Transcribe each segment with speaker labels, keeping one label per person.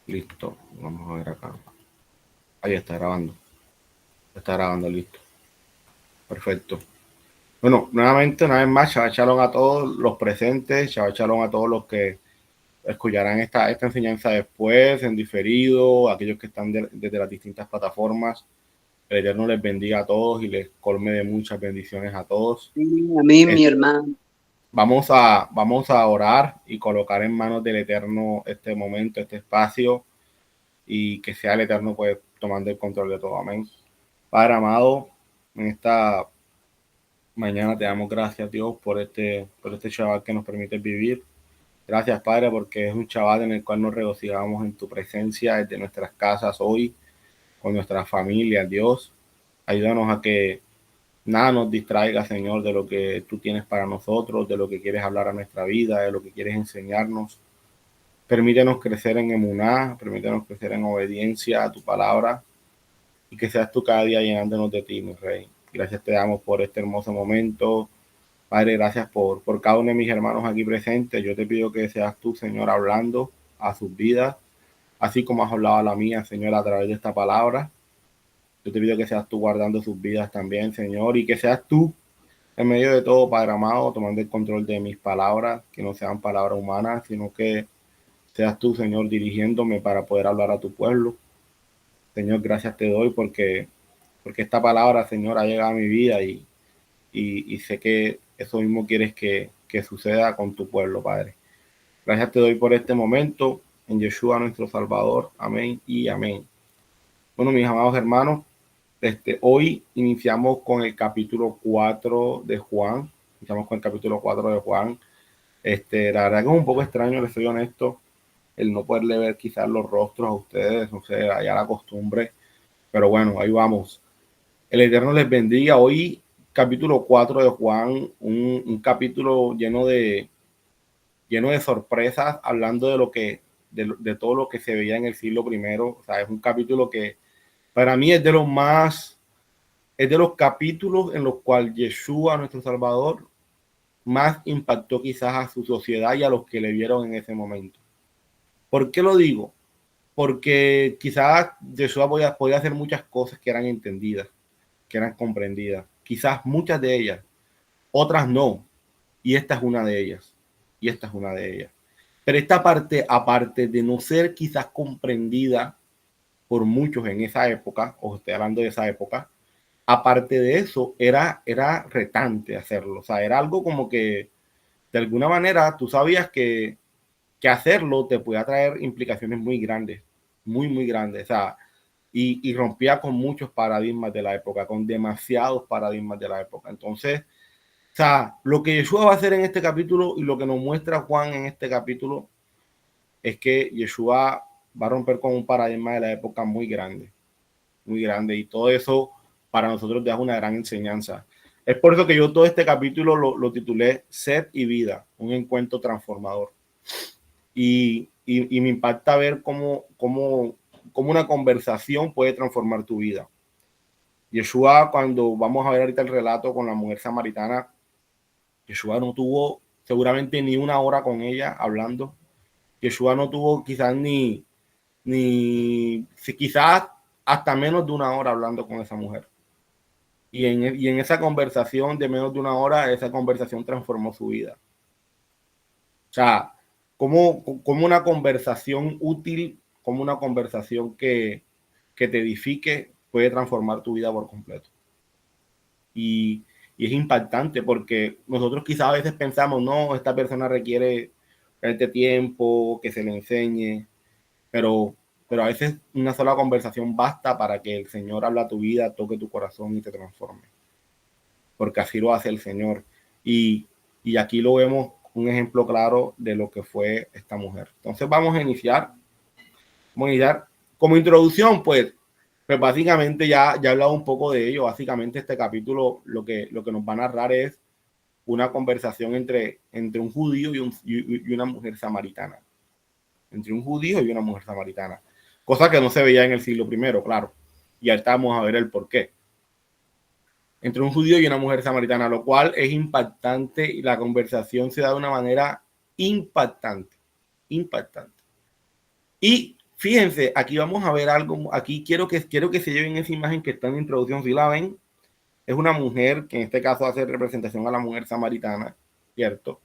Speaker 1: Listo. Vamos a ver acá. Ahí está grabando. Está grabando, listo. Perfecto. Bueno, nuevamente, una vez más, Shabbat Shalom a todos los presentes, Shabbat Shalom a todos los que escucharán esta enseñanza después, en diferido, aquellos que están desde las distintas plataformas. El Eterno les bendiga a todos y les colme de muchas bendiciones a todos.
Speaker 2: Amén, mi hermano.
Speaker 1: Vamos a orar y colocar en manos del Eterno este momento, este espacio, y que sea el Eterno pues tomando el control de todo. Amén. Padre amado, en esta mañana te damos gracias, Dios, por este chaval que nos permite vivir. Gracias, Padre, porque es un chaval en el cual nos regocijamos en tu presencia desde nuestras casas hoy, con nuestras familias, Dios. Ayúdanos a que nada nos distraiga, Señor, de lo que tú tienes para nosotros, de lo que quieres hablar a nuestra vida, de lo que quieres enseñarnos. Permítenos crecer en emuná, permítenos crecer en obediencia a tu palabra y que seas tú cada día llenándonos de ti, mi Rey. Gracias te damos por este hermoso momento. Padre, gracias por cada uno de mis hermanos aquí presentes. Yo te pido que seas tú, Señor, hablando a sus vidas, así como has hablado a la mía, Señor, a través de esta palabra. Yo te pido que seas tú guardando sus vidas también, Señor, y que seas tú en medio de todo, Padre amado, tomando el control de mis palabras, que no sean palabras humanas, sino que seas tú, Señor, dirigiéndome para poder hablar a tu pueblo. Señor, gracias te doy porque esta palabra, Señor, ha llegado a mi vida y sé que eso mismo quieres que suceda con tu pueblo, Padre. Gracias te doy por este momento, en Yeshua nuestro Salvador. Amén y amén. Bueno, mis amados hermanos, hoy iniciamos con el capítulo 4 de Juan. Iniciamos con el capítulo 4 de Juan. La verdad que es un poco extraño, les soy honesto, el no poderle ver quizás los rostros a ustedes, no sé, allá la costumbre. Pero bueno, ahí vamos. El Eterno les bendiga. Hoy, capítulo 4 de Juan, un capítulo lleno de sorpresas, hablando de lo que, de todo lo que se veía en el siglo primero. O sea, es un capítulo que para mí es de los más, es de los capítulos en los cuales Yeshua, nuestro Salvador, más impactó quizás a su sociedad y a los que le vieron en ese momento. ¿Por qué lo digo? Porque quizás Yeshua podía hacer muchas cosas que eran entendidas, que eran comprendidas. Quizás muchas de ellas, otras no. Y esta es una de ellas. Y esta es una de ellas. Pero esta parte, aparte de no ser quizás comprendida por muchos en esa época, o estoy hablando de esa época, aparte de eso, era retante hacerlo. O sea, era algo como que, de alguna manera, tú sabías que hacerlo te podía traer implicaciones muy grandes, muy, muy grandes. O sea, y rompía con muchos paradigmas de la época, con demasiados paradigmas de la época. Entonces, o sea, lo que Yeshua va a hacer en este capítulo y lo que nos muestra Juan en este capítulo es que Yeshua va a romper con un paradigma de la época muy grande, y todo eso para nosotros deja una gran enseñanza. Es por eso que yo todo este capítulo lo titulé Sed y Vida, un encuentro transformador. Y me impacta ver cómo una conversación puede transformar tu vida. Yeshua, cuando vamos a ver ahorita el relato con la mujer samaritana, Yeshua no tuvo seguramente ni una hora con ella hablando. Yeshua no tuvo quizás quizás hasta menos de una hora hablando con esa mujer. Y en esa conversación de menos de una hora, esa conversación transformó su vida. O sea, como una conversación útil, como una conversación que te edifique, puede transformar tu vida por completo. Y, y es impactante porque nosotros quizás a veces pensamos, no, esta persona requiere este tiempo, que se le enseñe, pero, pero a veces una sola conversación basta para que el Señor hable a tu vida, toque tu corazón y te transforme. Porque así lo hace el Señor. Y aquí lo vemos un ejemplo claro de lo que fue esta mujer. Entonces vamos a iniciar. Como introducción, pues básicamente ya he hablado un poco de ello. Básicamente este capítulo lo que nos va a narrar es una conversación entre un judío y una mujer samaritana. Entre un judío y una mujer samaritana. Cosa que no se veía en el siglo I, claro. Y ahorita vamos a ver el porqué. Entre un judío y una mujer samaritana, lo cual es impactante y la conversación se da de una manera impactante. Impactante. Y Fíjense, aquí vamos a ver algo, aquí quiero que se lleven esa imagen que está en la introducción, si la ven, es una mujer que en este caso hace representación a la mujer samaritana, ¿cierto?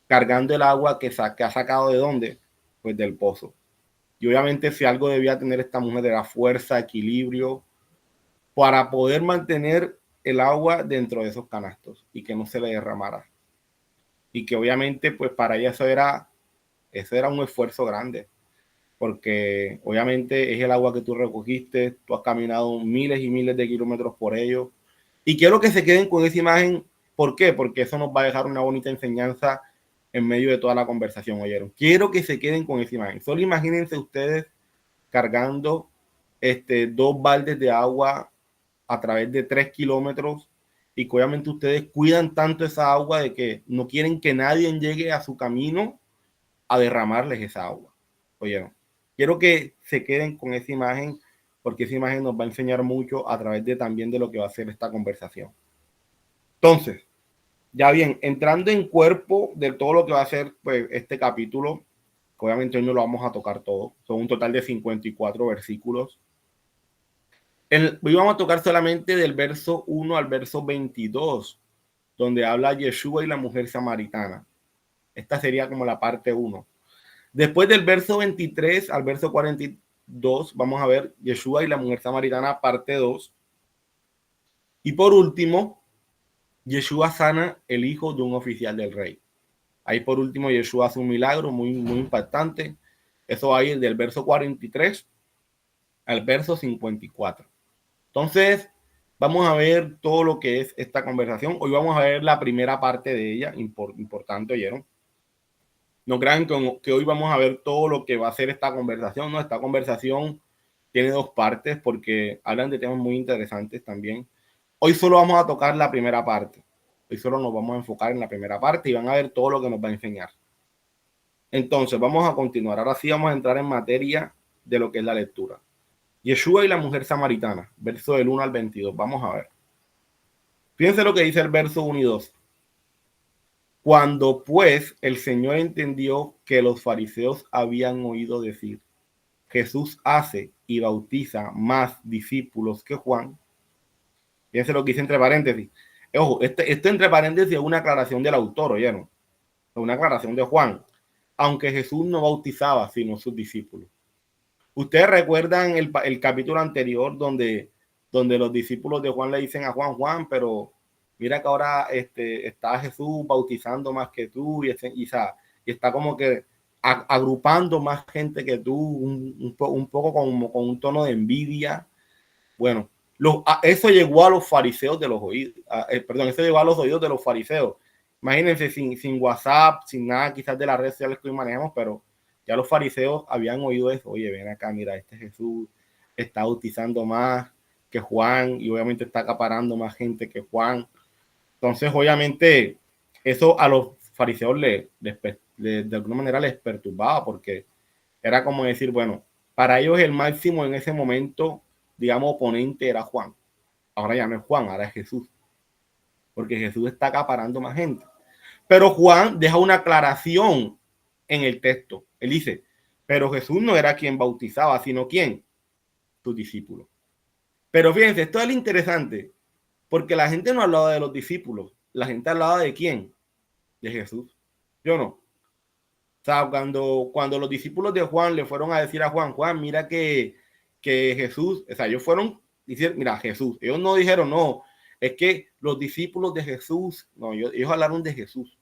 Speaker 1: Cargando el agua que ha sacado ¿de dónde? Pues del pozo. Y obviamente si algo debía tener esta mujer era fuerza, equilibrio, para poder mantener el agua dentro de esos canastos y que no se le derramara. Y que obviamente pues para ella eso era un esfuerzo grande, porque obviamente es el agua que tú recogiste, tú has caminado miles y miles de kilómetros por ello. Y quiero que se queden con esa imagen. ¿Por qué? Porque eso nos va a dejar una bonita enseñanza en medio de toda la conversación, ¿oyeron? Quiero que se queden con esa imagen. Solo imagínense ustedes cargando 2 baldes de agua a través de 3 kilómetros y que obviamente ustedes cuidan tanto esa agua de que no quieren que nadie llegue a su camino a derramarles esa agua. ¿Oyeron? Quiero que se queden con esa imagen porque esa imagen nos va a enseñar mucho a través de también de lo que va a ser esta conversación. Entonces, ya bien, entrando en cuerpo de todo lo que va a ser pues, este capítulo, que obviamente hoy no lo vamos a tocar todo, son un total de 54 versículos. Hoy vamos a tocar solamente del verso 1 al verso 22, donde habla Yeshua y la mujer samaritana. Esta sería como la parte 1. Después del verso 23 al verso 42, vamos a ver Yeshua y la mujer samaritana, parte 2. Y por último, Yeshua sana el hijo de un oficial del rey. Ahí por último Yeshua hace un milagro muy, muy impactante. Eso ahí del verso 43 al verso 54. Entonces, vamos a ver todo lo que es esta conversación. Hoy vamos a ver la primera parte de ella, importante, ¿oyeron? No crean que hoy vamos a ver todo lo que va a ser esta conversación, ¿no? Esta conversación tiene 2 partes porque hablan de temas muy interesantes también. Hoy solo vamos a tocar la primera parte. Hoy solo nos vamos a enfocar en la primera parte y van a ver todo lo que nos va a enseñar. Entonces, vamos a continuar. Ahora sí vamos a entrar en materia de lo que es la lectura. Yeshua y la mujer samaritana, verso del 1 al 22. Vamos a ver. Fíjense lo que dice el verso 1 y 2. Cuando pues el Señor entendió que los fariseos habían oído decir, Jesús hace y bautiza más discípulos que Juan. Fíjense lo que dice entre paréntesis. Ojo, esto entre paréntesis es una aclaración del autor, ¿oyeron? Es una aclaración de Juan. Aunque Jesús no bautizaba, sino sus discípulos. Ustedes recuerdan el capítulo anterior donde los discípulos de Juan le dicen a Juan, Juan, pero mira que ahora está Jesús bautizando más que tú y está como que agrupando más gente que tú, un poco como con un tono de envidia. Bueno, eso llegó a los fariseos de los oídos, eso llegó a los oídos de los fariseos. Imagínense, sin WhatsApp, sin nada quizás de las redes sociales que hoy manejamos, pero ya los fariseos habían oído eso. Oye, ven acá, mira, este Jesús está bautizando más que Juan y obviamente está acaparando más gente que Juan. Entonces, obviamente, eso a los fariseos de alguna manera les perturbaba porque era como decir, bueno, para ellos el máximo en ese momento, digamos, oponente era Juan. Ahora ya no es Juan, ahora es Jesús. Porque Jesús está acaparando más gente. Pero Juan deja una aclaración en el texto. Él dice, pero Jesús no era quien bautizaba, sino ¿quién? Sus discípulos. Pero fíjense, esto es lo interesante, porque la gente no hablaba de los discípulos, la gente hablaba de ¿quién? De Jesús. Yo no. O sea, cuando los discípulos de Juan le fueron a decir a Juan, Juan, mira que Jesús, o sea, ellos fueron, dicen, mira, Jesús. Ellos no dijeron, no, es que los discípulos de Jesús, no, ellos hablaron de Jesús.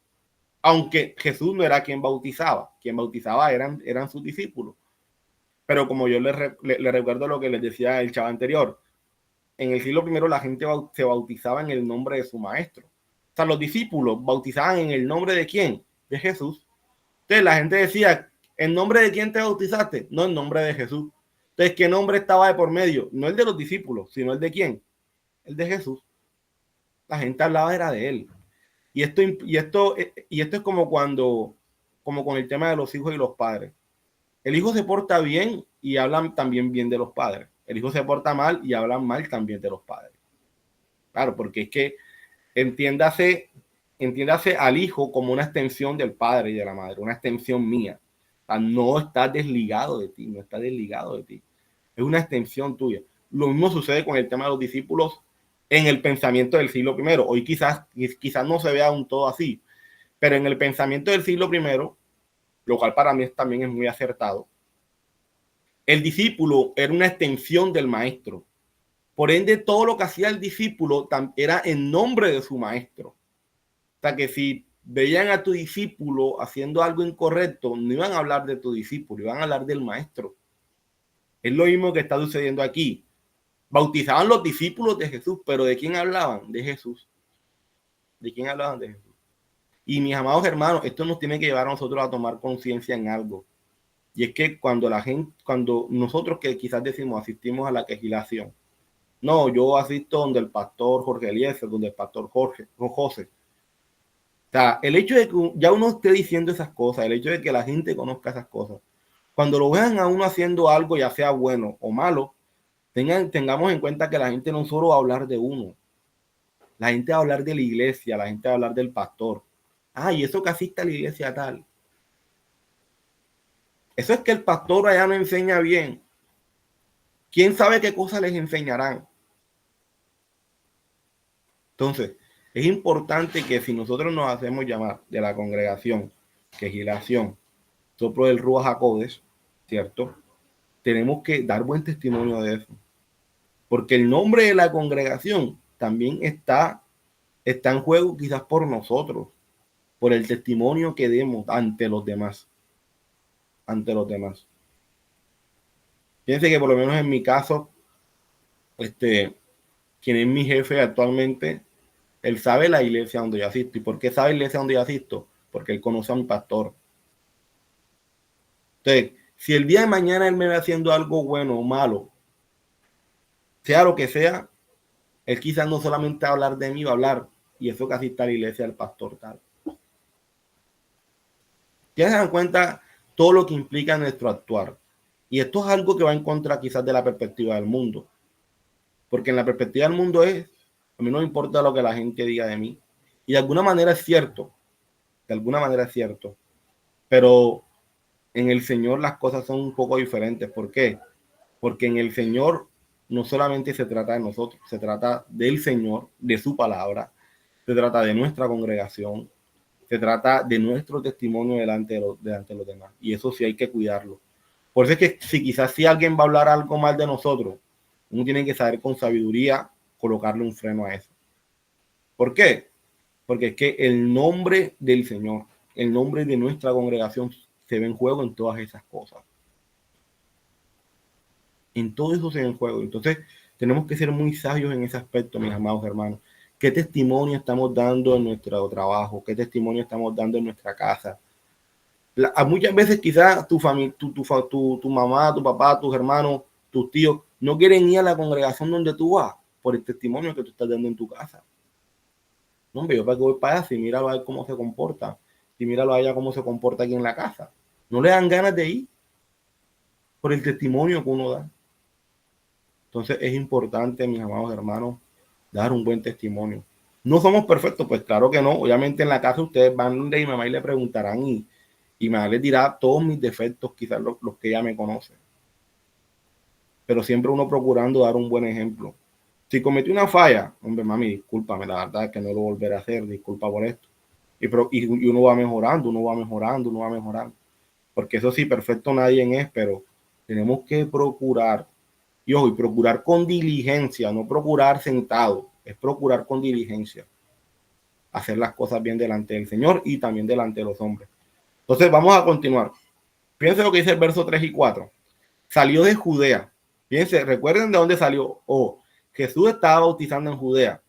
Speaker 1: Aunque Jesús no era quien bautizaba eran sus discípulos. Pero como yo le recuerdo lo que les decía el chavo anterior, en el siglo I la gente se bautizaba en el nombre de su maestro. O sea, los discípulos bautizaban en el nombre de quién? De Jesús. Entonces la gente decía, ¿en nombre de quién te bautizaste? No, en nombre de Jesús. Entonces, ¿qué nombre estaba de por medio? No el de los discípulos, sino el de quién? El de Jesús. La gente hablaba era de él. Y esto es como como con el tema de los hijos y los padres. El hijo se porta bien y hablan también bien de los padres. El hijo se porta mal y hablan mal también de los padres. Claro, porque es que entiéndase al hijo como una extensión del padre y de la madre, una extensión mía. O sea, no está desligado de ti, no está desligado de ti. Es una extensión tuya. Lo mismo sucede con el tema de los discípulos en el pensamiento del siglo I. Hoy quizás no se vea un todo así, pero en el pensamiento del siglo I, lo cual para mí también es muy acertado, el discípulo era una extensión del maestro. Por ende, todo lo que hacía el discípulo era en nombre de su maestro. O sea, que si veían a tu discípulo haciendo algo incorrecto, no iban a hablar de tu discípulo, iban a hablar del maestro. Es lo mismo que está sucediendo aquí. Bautizaban los discípulos de Jesús, pero ¿de quién hablaban? De Jesús. ¿De quién hablaban? De Jesús. Y mis amados hermanos, esto nos tiene que llevar a nosotros a tomar conciencia en algo. Y es que cuando nosotros que quizás decimos asistimos a la quejilación, no, yo asisto donde el pastor Jorge Eliezer, donde el pastor José. O sea, el hecho de que ya uno esté diciendo esas cosas, el hecho de que la gente conozca esas cosas, cuando lo vean a uno haciendo algo, ya sea bueno o malo, tengamos en cuenta que la gente no solo va a hablar de uno, la gente va a hablar de la iglesia, la gente va a hablar del pastor. Ah, y eso que asiste a la iglesia tal. Eso es que el pastor allá no enseña bien. ¿Quién sabe qué cosas les enseñarán? Entonces, es importante que si nosotros nos hacemos llamar de la congregación, quejilación, soplo del Ruach HaKodesh, ¿cierto? Tenemos que dar buen testimonio de eso. Porque el nombre de la congregación también está en juego quizás por nosotros, por el testimonio que demos ante los demás. Ante los demás. Fíjense que por lo menos en mi caso, quien es mi jefe actualmente, él sabe la iglesia donde yo asisto. ¿Y por qué sabe la iglesia donde yo asisto? Porque él conoce a mi pastor. Entonces, si el día de mañana él me ve haciendo algo bueno o malo, sea lo que sea, él quizás no solamente va a hablar de mí, va a hablar, y eso casi está la iglesia del pastor tal. Ya se dan cuenta todo lo que implica nuestro actuar. Y esto es algo que va en contra quizás de la perspectiva del mundo. Porque en la perspectiva del mundo a mí no me importa lo que la gente diga de mí. Y de alguna manera es cierto, pero en el Señor las cosas son un poco diferentes. ¿Por qué? Porque en el Señor no solamente se trata de nosotros, se trata del Señor, de su palabra, se trata de nuestra congregación, se trata de nuestro testimonio delante de los demás. Y eso sí hay que cuidarlo. Por eso es que si alguien va a hablar algo mal de nosotros, uno tiene que saber con sabiduría colocarle un freno a eso. ¿Por qué? Porque es que el nombre del Señor, el nombre de nuestra congregación se ve en juego en todas esas cosas. En todo eso se ve en juego. Entonces, tenemos que ser muy sabios en ese aspecto, mis amados hermanos. ¿Qué testimonio estamos dando en nuestro trabajo? ¿Qué testimonio estamos dando en nuestra casa? Muchas veces quizás tu familia, tu mamá, tu papá, tus hermanos, tus tíos, no quieren ir a la congregación donde tú vas por el testimonio que tú estás dando en tu casa. No, hombre, yo para que voy para allá, si míralo a ver cómo se comporta, si míralo a ella cómo se comporta aquí en la casa. No le dan ganas de ir por el testimonio que uno da. Entonces es importante, mis amados hermanos, dar un buen testimonio. No somos perfectos, pues claro que no. Obviamente en la casa ustedes van donde mi mamá y le preguntarán y mamá les dirá todos mis defectos, quizás los que ella me conoce. Pero siempre uno procurando dar un buen ejemplo. Si cometí una falla, hombre, mami, discúlpame, la verdad es que no lo volveré a hacer, disculpa por esto. Y uno va mejorando, Porque eso sí, perfecto nadie es, pero tenemos que procurar, y ojo, y procurar con diligencia, no procurar sentado, es procurar con diligencia hacer las cosas bien delante del Señor y también delante de los hombres. Entonces vamos a continuar. Fíjense lo que dice el verso 3 y 4. Salió de Judea. Fíjense, recuerden de dónde salió. Jesús estaba bautizando en Judea.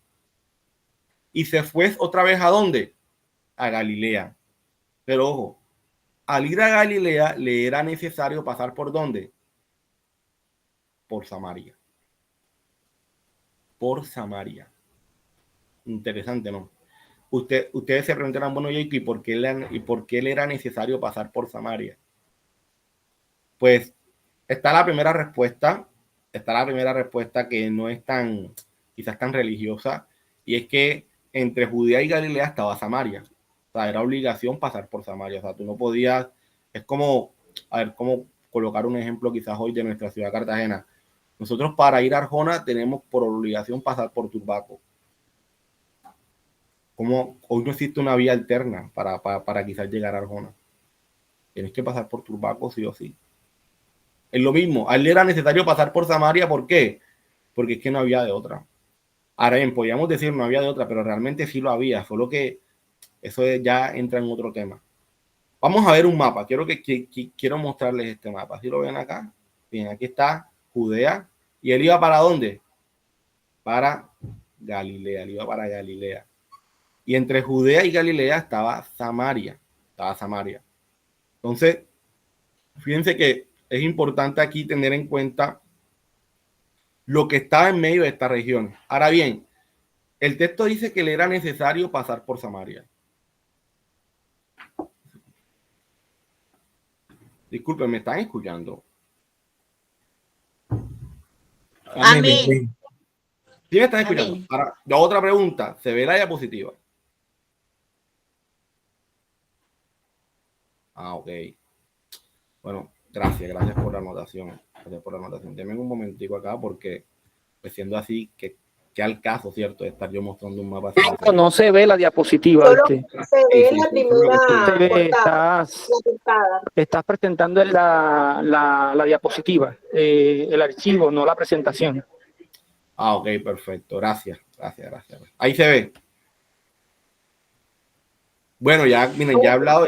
Speaker 1: Y se fue otra vez ¿a dónde? A Galilea. Pero ojo, al ir a Galilea le era necesario pasar ¿por dónde? Por Samaria. Por Samaria. Interesante, ¿no? Ustedes se preguntarán, bueno, ¿y por qué le era necesario pasar por Samaria? Pues está la primera respuesta, que no es quizás tan religiosa, y es que entre Judea y Galilea estaba Samaria. O sea, era obligación pasar por Samaria. O sea, tú no podías, es como a ver cómo colocar un ejemplo quizás hoy de nuestra ciudad Cartagena. Nosotros para ir a Arjona tenemos por obligación pasar por Turbaco. Como hoy no existe una vía alterna para quizás llegar a Arjona. Tienes que pasar por Turbaco sí o sí. Es lo mismo, a él era necesario pasar por Samaria, ¿por qué? Porque es que no había de otra. Ahora bien, podríamos decir no había de otra, pero realmente sí lo había, solo que eso ya entra en otro tema. Vamos a ver un mapa, quiero mostrarles este mapa, ¿sí lo ven acá? Bien, aquí está Judea, y él iba ¿para dónde? Para Galilea, él iba para Galilea. Y entre Judea y Galilea estaba Samaria. Entonces, fíjense que es importante aquí tener en cuenta lo que estaba en medio de esta región. Ahora bien, el texto dice que le era necesario pasar por Samaria. Disculpen, ¿me están escuchando?
Speaker 2: Amén.
Speaker 1: ¿Sí me están escuchando?
Speaker 2: Amén.
Speaker 1: Ahora, otra pregunta, ¿se ve la diapositiva? Ah, ok. Bueno, gracias por la anotación. Gracias por la anotación. Denme un momentico acá porque, pues siendo así, que al caso, ¿cierto? De estar yo mostrando un mapa.
Speaker 3: No se ve la diapositiva.
Speaker 2: Solo se ve la primera portada.
Speaker 3: Estás presentando la diapositiva, el archivo, no la presentación.
Speaker 1: Ah, ok, perfecto. Gracias. Ahí se ve. Bueno, ya, miren, ya he hablado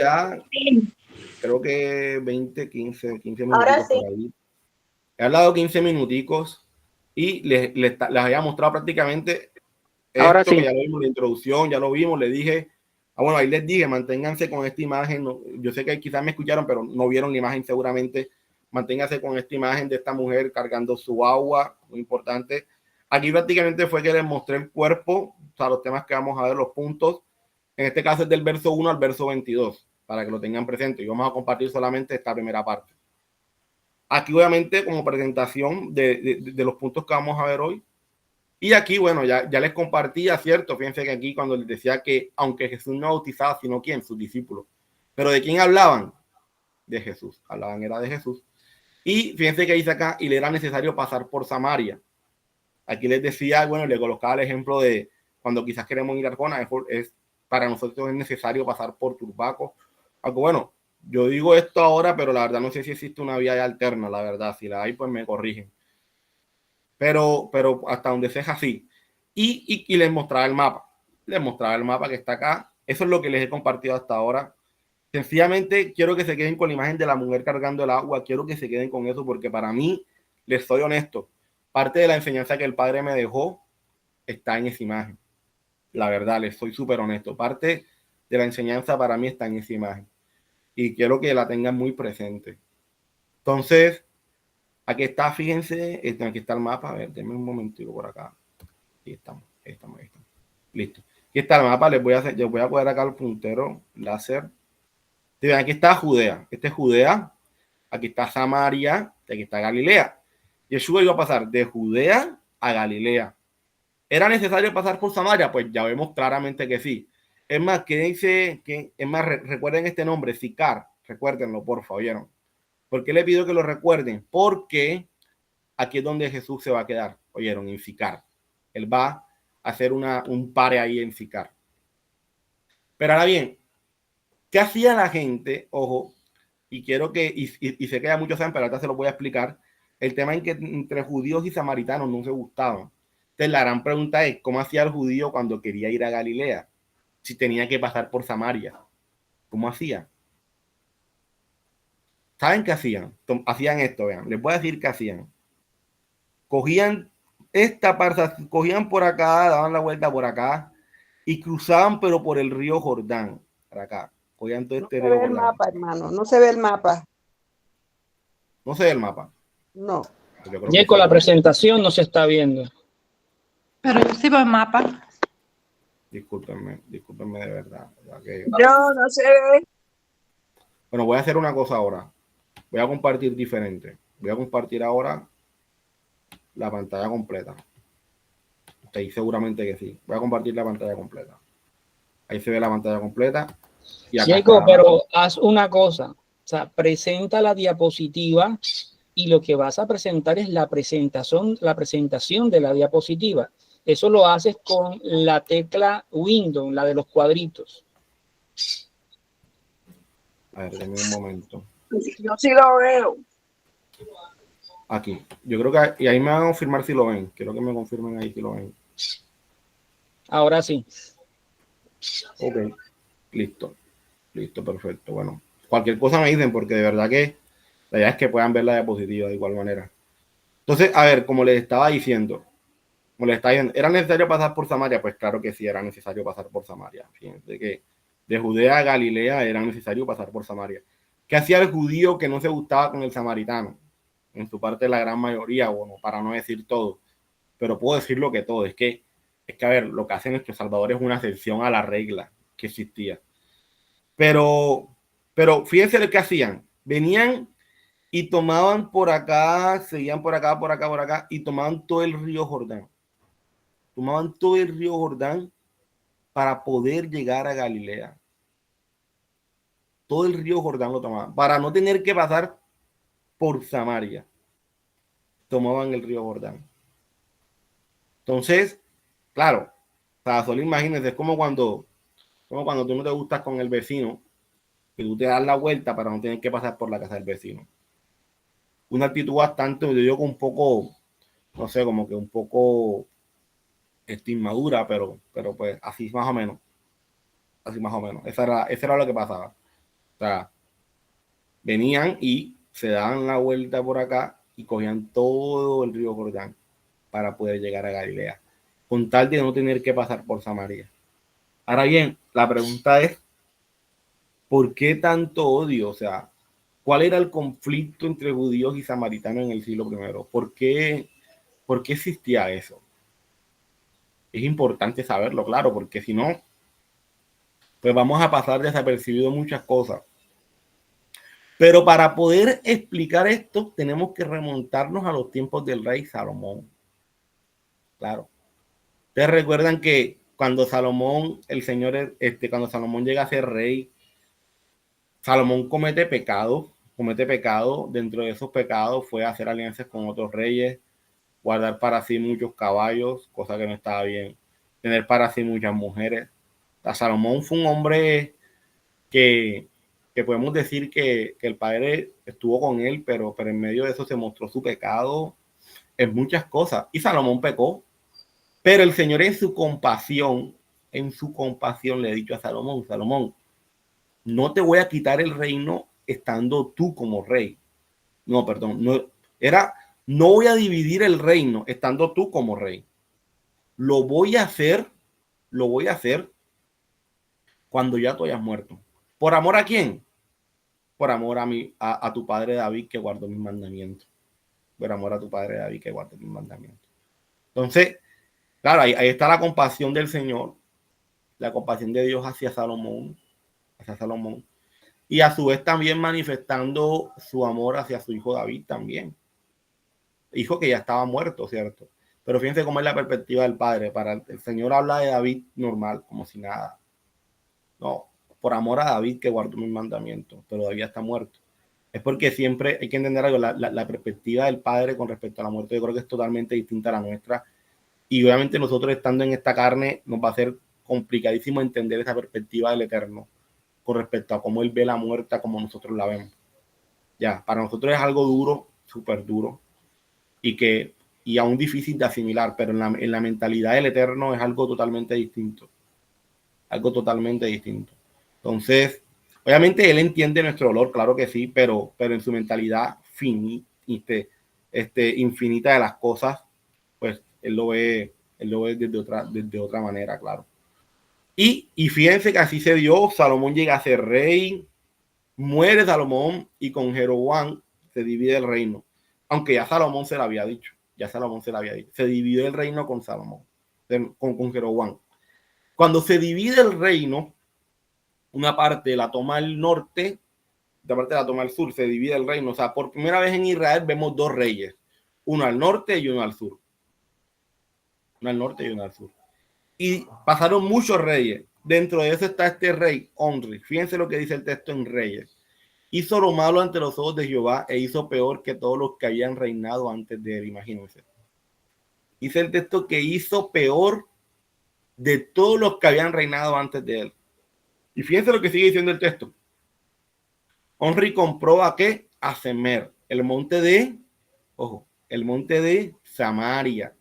Speaker 1: creo que 15 minutos.
Speaker 2: Ahora sí.
Speaker 1: Por ahí. He hablado 15 minuticos y les había mostrado prácticamente
Speaker 3: Ahora
Speaker 1: esto
Speaker 3: sí.
Speaker 1: que ya lo vimos, la introducción, ya lo vimos, le dije, bueno, ahí les dije, manténganse con esta imagen, no, yo sé que quizás me escucharon, pero no vieron la imagen seguramente, manténganse con esta imagen de esta mujer cargando su agua, muy importante. Aquí prácticamente fue que les mostré el cuerpo, o sea, los temas que vamos a ver, los puntos, en este caso es del verso 1 al verso 22, para que lo tengan presente, y vamos a compartir solamente esta primera parte. Aquí obviamente como presentación de los puntos que vamos a ver hoy. Y aquí, bueno, ya les compartía, ¿cierto? Fíjense que aquí cuando les decía que aunque Jesús no bautizaba, sino ¿quién? Sus discípulos. ¿Pero de quién hablaban? De Jesús. Hablaban era de Jesús. Y fíjense que dice acá, y le era necesario pasar por Samaria. Aquí les decía, bueno, le colocaba el ejemplo de cuando quizás queremos ir a Arjona, para nosotros es necesario pasar por Turbaco. Algo bueno, yo digo esto ahora, pero la verdad no sé si existe una vía alterna, la verdad. Si la hay, pues me corrigen. Pero hasta donde sea así. Y les mostraba el mapa. Les mostraba el mapa que está acá. Eso es lo que les he compartido hasta ahora. Sencillamente quiero que se queden con la imagen de la mujer cargando el agua. Quiero que se queden con eso porque para mí, les soy honesto, parte de la enseñanza que el Padre me dejó está en esa imagen. La verdad, les soy súper honesto. Parte de la enseñanza para mí está en esa imagen. Y quiero que la tengan muy presente. Entonces, aquí está, fíjense, aquí está el mapa. A ver, denme un momentito por acá. Ahí estamos. Listo. Aquí está el mapa. Les voy a poner acá el puntero láser. Aquí está Judea. Este es Judea. Aquí está Samaria. Y aquí está Galilea. Yeshua iba a pasar de Judea a Galilea. ¿Era necesario pasar por Samaria? Pues ya vemos claramente que sí. Es más, recuerden este nombre, Sicar. Recuérdenlo, por favor. ¿Vieron? ¿Por qué le pido que lo recuerden? Porque aquí es donde Jesús se va a quedar. ¿Oyeron? En Sicar. Él va a hacer un pare ahí en Sicar. Pero ahora bien, ¿qué hacía la gente? Ojo, y quiero que, y sé que ya muchos saben, pero ahorita se lo voy a explicar, el tema en que entre judíos y samaritanos no se gustaban. Entonces la gran pregunta es, ¿cómo hacía el judío cuando quería ir a Galilea? Si tenía que pasar por Samaria. ¿Cómo hacía? ¿Saben qué hacían? Hacían esto, vean, les voy a decir qué hacían. Cogían esta parte, cogían por acá, daban la vuelta por acá y cruzaban, pero por el río Jordán, para acá. Cogían todo este río Jordán.
Speaker 4: No se ve el mapa, hermano, no se ve el mapa.
Speaker 1: No se ve el mapa.
Speaker 4: No.
Speaker 3: Ya con la presentación no se está viendo.
Speaker 5: Pero yo sí veo el mapa.
Speaker 1: Discúlpenme de verdad.
Speaker 4: No se ve.
Speaker 1: Bueno, voy a hacer una cosa ahora. Voy a compartir diferente. Voy a compartir ahora la pantalla completa. Ustedes seguramente que sí. Voy a compartir la pantalla completa. Ahí se ve la pantalla completa.
Speaker 3: Chico, pero haz una cosa. sea, presenta la diapositiva y lo que vas a presentar es la presentación de la diapositiva. Eso lo haces con la tecla Windows, la de los cuadritos.
Speaker 1: A ver, denme un momento.
Speaker 4: Yo sí lo veo.
Speaker 1: Aquí. Yo creo que y ahí me van a confirmar si lo ven. Quiero que me confirmen ahí si lo ven.
Speaker 3: Ahora sí.
Speaker 1: Ok. Listo. Listo, perfecto. Bueno, cualquier cosa me dicen porque de verdad que la idea es que puedan ver la diapositiva de igual manera. Entonces, a ver, como les estaba diciendo, ¿era necesario pasar por Samaria? Pues claro que sí, era necesario pasar por Samaria. Fíjense que de Judea a Galilea era necesario pasar por Samaria. ¿Qué hacía el judío que no se gustaba con el samaritano? En su parte la gran mayoría, bueno, para no decir todo, pero puedo decirlo que todo, es que a ver, lo que hace nuestro Salvador es una excepción a la regla que existía. Pero fíjense lo que hacían, venían y tomaban por acá, seguían por acá, por acá, por acá, y tomaban todo el río Jordán. Tomaban todo el río Jordán para poder llegar a Galilea. Todo el río Jordán lo tomaban, para no tener que pasar por Samaria. Tomaban el río Jordán. Entonces, claro, para solo imagínense, es como cuando tú no te gustas con el vecino, que tú te das la vuelta para no tener que pasar por la casa del vecino. Una actitud bastante, yo digo, un poco, no sé, como que un poco inmadura, pero pues así más o menos. Así más o menos. Eso era lo que pasaba. O sea, venían y se daban la vuelta por acá y cogían todo el río Jordán para poder llegar a Galilea, con tal de no tener que pasar por Samaria. Ahora bien, la pregunta es, ¿por qué tanto odio? O sea, ¿cuál era el conflicto entre judíos y samaritanos en el siglo I? ¿Por qué existía eso? Es importante saberlo, claro, porque si no, pues vamos a pasar desapercibido muchas cosas. Pero para poder explicar esto, tenemos que remontarnos a los tiempos del rey Salomón. Claro. Ustedes recuerdan que cuando Salomón, cuando Salomón llega a ser rey, Salomón comete pecado. Dentro de esos pecados fue hacer alianzas con otros reyes, guardar para sí muchos caballos, cosa que no estaba bien, tener para sí muchas mujeres. Salomón fue un hombre que podemos decir que el padre estuvo con él, pero en medio de eso se mostró su pecado en muchas cosas. Y Salomón pecó, pero el Señor en su compasión le ha dicho a Salomón, Salomón, no te voy a quitar el reino estando tú como rey. No, perdón, no voy a dividir el reino estando tú como rey. Lo voy a hacer cuando ya tú hayas muerto. ¿Por amor a quién? Por amor a tu padre David, que guardó mis mandamientos. Por amor a tu padre David, que guardó mis mandamientos. Entonces, claro, ahí está la compasión del Señor, la compasión de Dios hacia Salomón, y a su vez también manifestando su amor hacia su hijo David también. Hijo que ya estaba muerto, ¿cierto? Pero fíjense cómo es la perspectiva del padre. Para el Señor habla de David normal, como si nada. No, por amor a David que guardó mis mandamientos, pero David está muerto. Es porque siempre hay que entender algo, la perspectiva del padre con respecto a la muerte, yo creo que es totalmente distinta a la nuestra. Y obviamente nosotros estando en esta carne nos va a ser complicadísimo entender esa perspectiva del Eterno con respecto a cómo Él ve la muerte como nosotros la vemos. Ya, para nosotros es algo duro, súper duro, y aún difícil de asimilar, pero en la mentalidad del Eterno es algo totalmente distinto. Algo totalmente distinto. Entonces, obviamente Él entiende nuestro dolor, claro que sí, pero en su mentalidad infinita de las cosas, pues Él lo ve desde otra manera, claro. Y fíjense que así se dio, Salomón llega a ser rey, muere Salomón y con Jeroboam se divide el reino. Aunque ya Salomón se lo había dicho, se dividió el reino con Salomón, con Jeroboam. Cuando se divide el reino, una parte la toma el norte, otra parte la toma el sur, se divide el reino. O sea, por primera vez en Israel vemos dos reyes, uno al norte y uno al sur. Uno al norte y uno al sur. Y pasaron muchos reyes. Dentro de eso está este rey, Omri. Fíjense lo que dice el texto en Reyes. Hizo lo malo ante los ojos de Jehová e hizo peor que todos los que habían reinado antes de él. Imagínense. Dice el texto que hizo peor de todos los que habían reinado antes de él. Y fíjense lo que sigue diciendo el texto. Omri compró ¿a qué? A Semer, el monte de Samaria,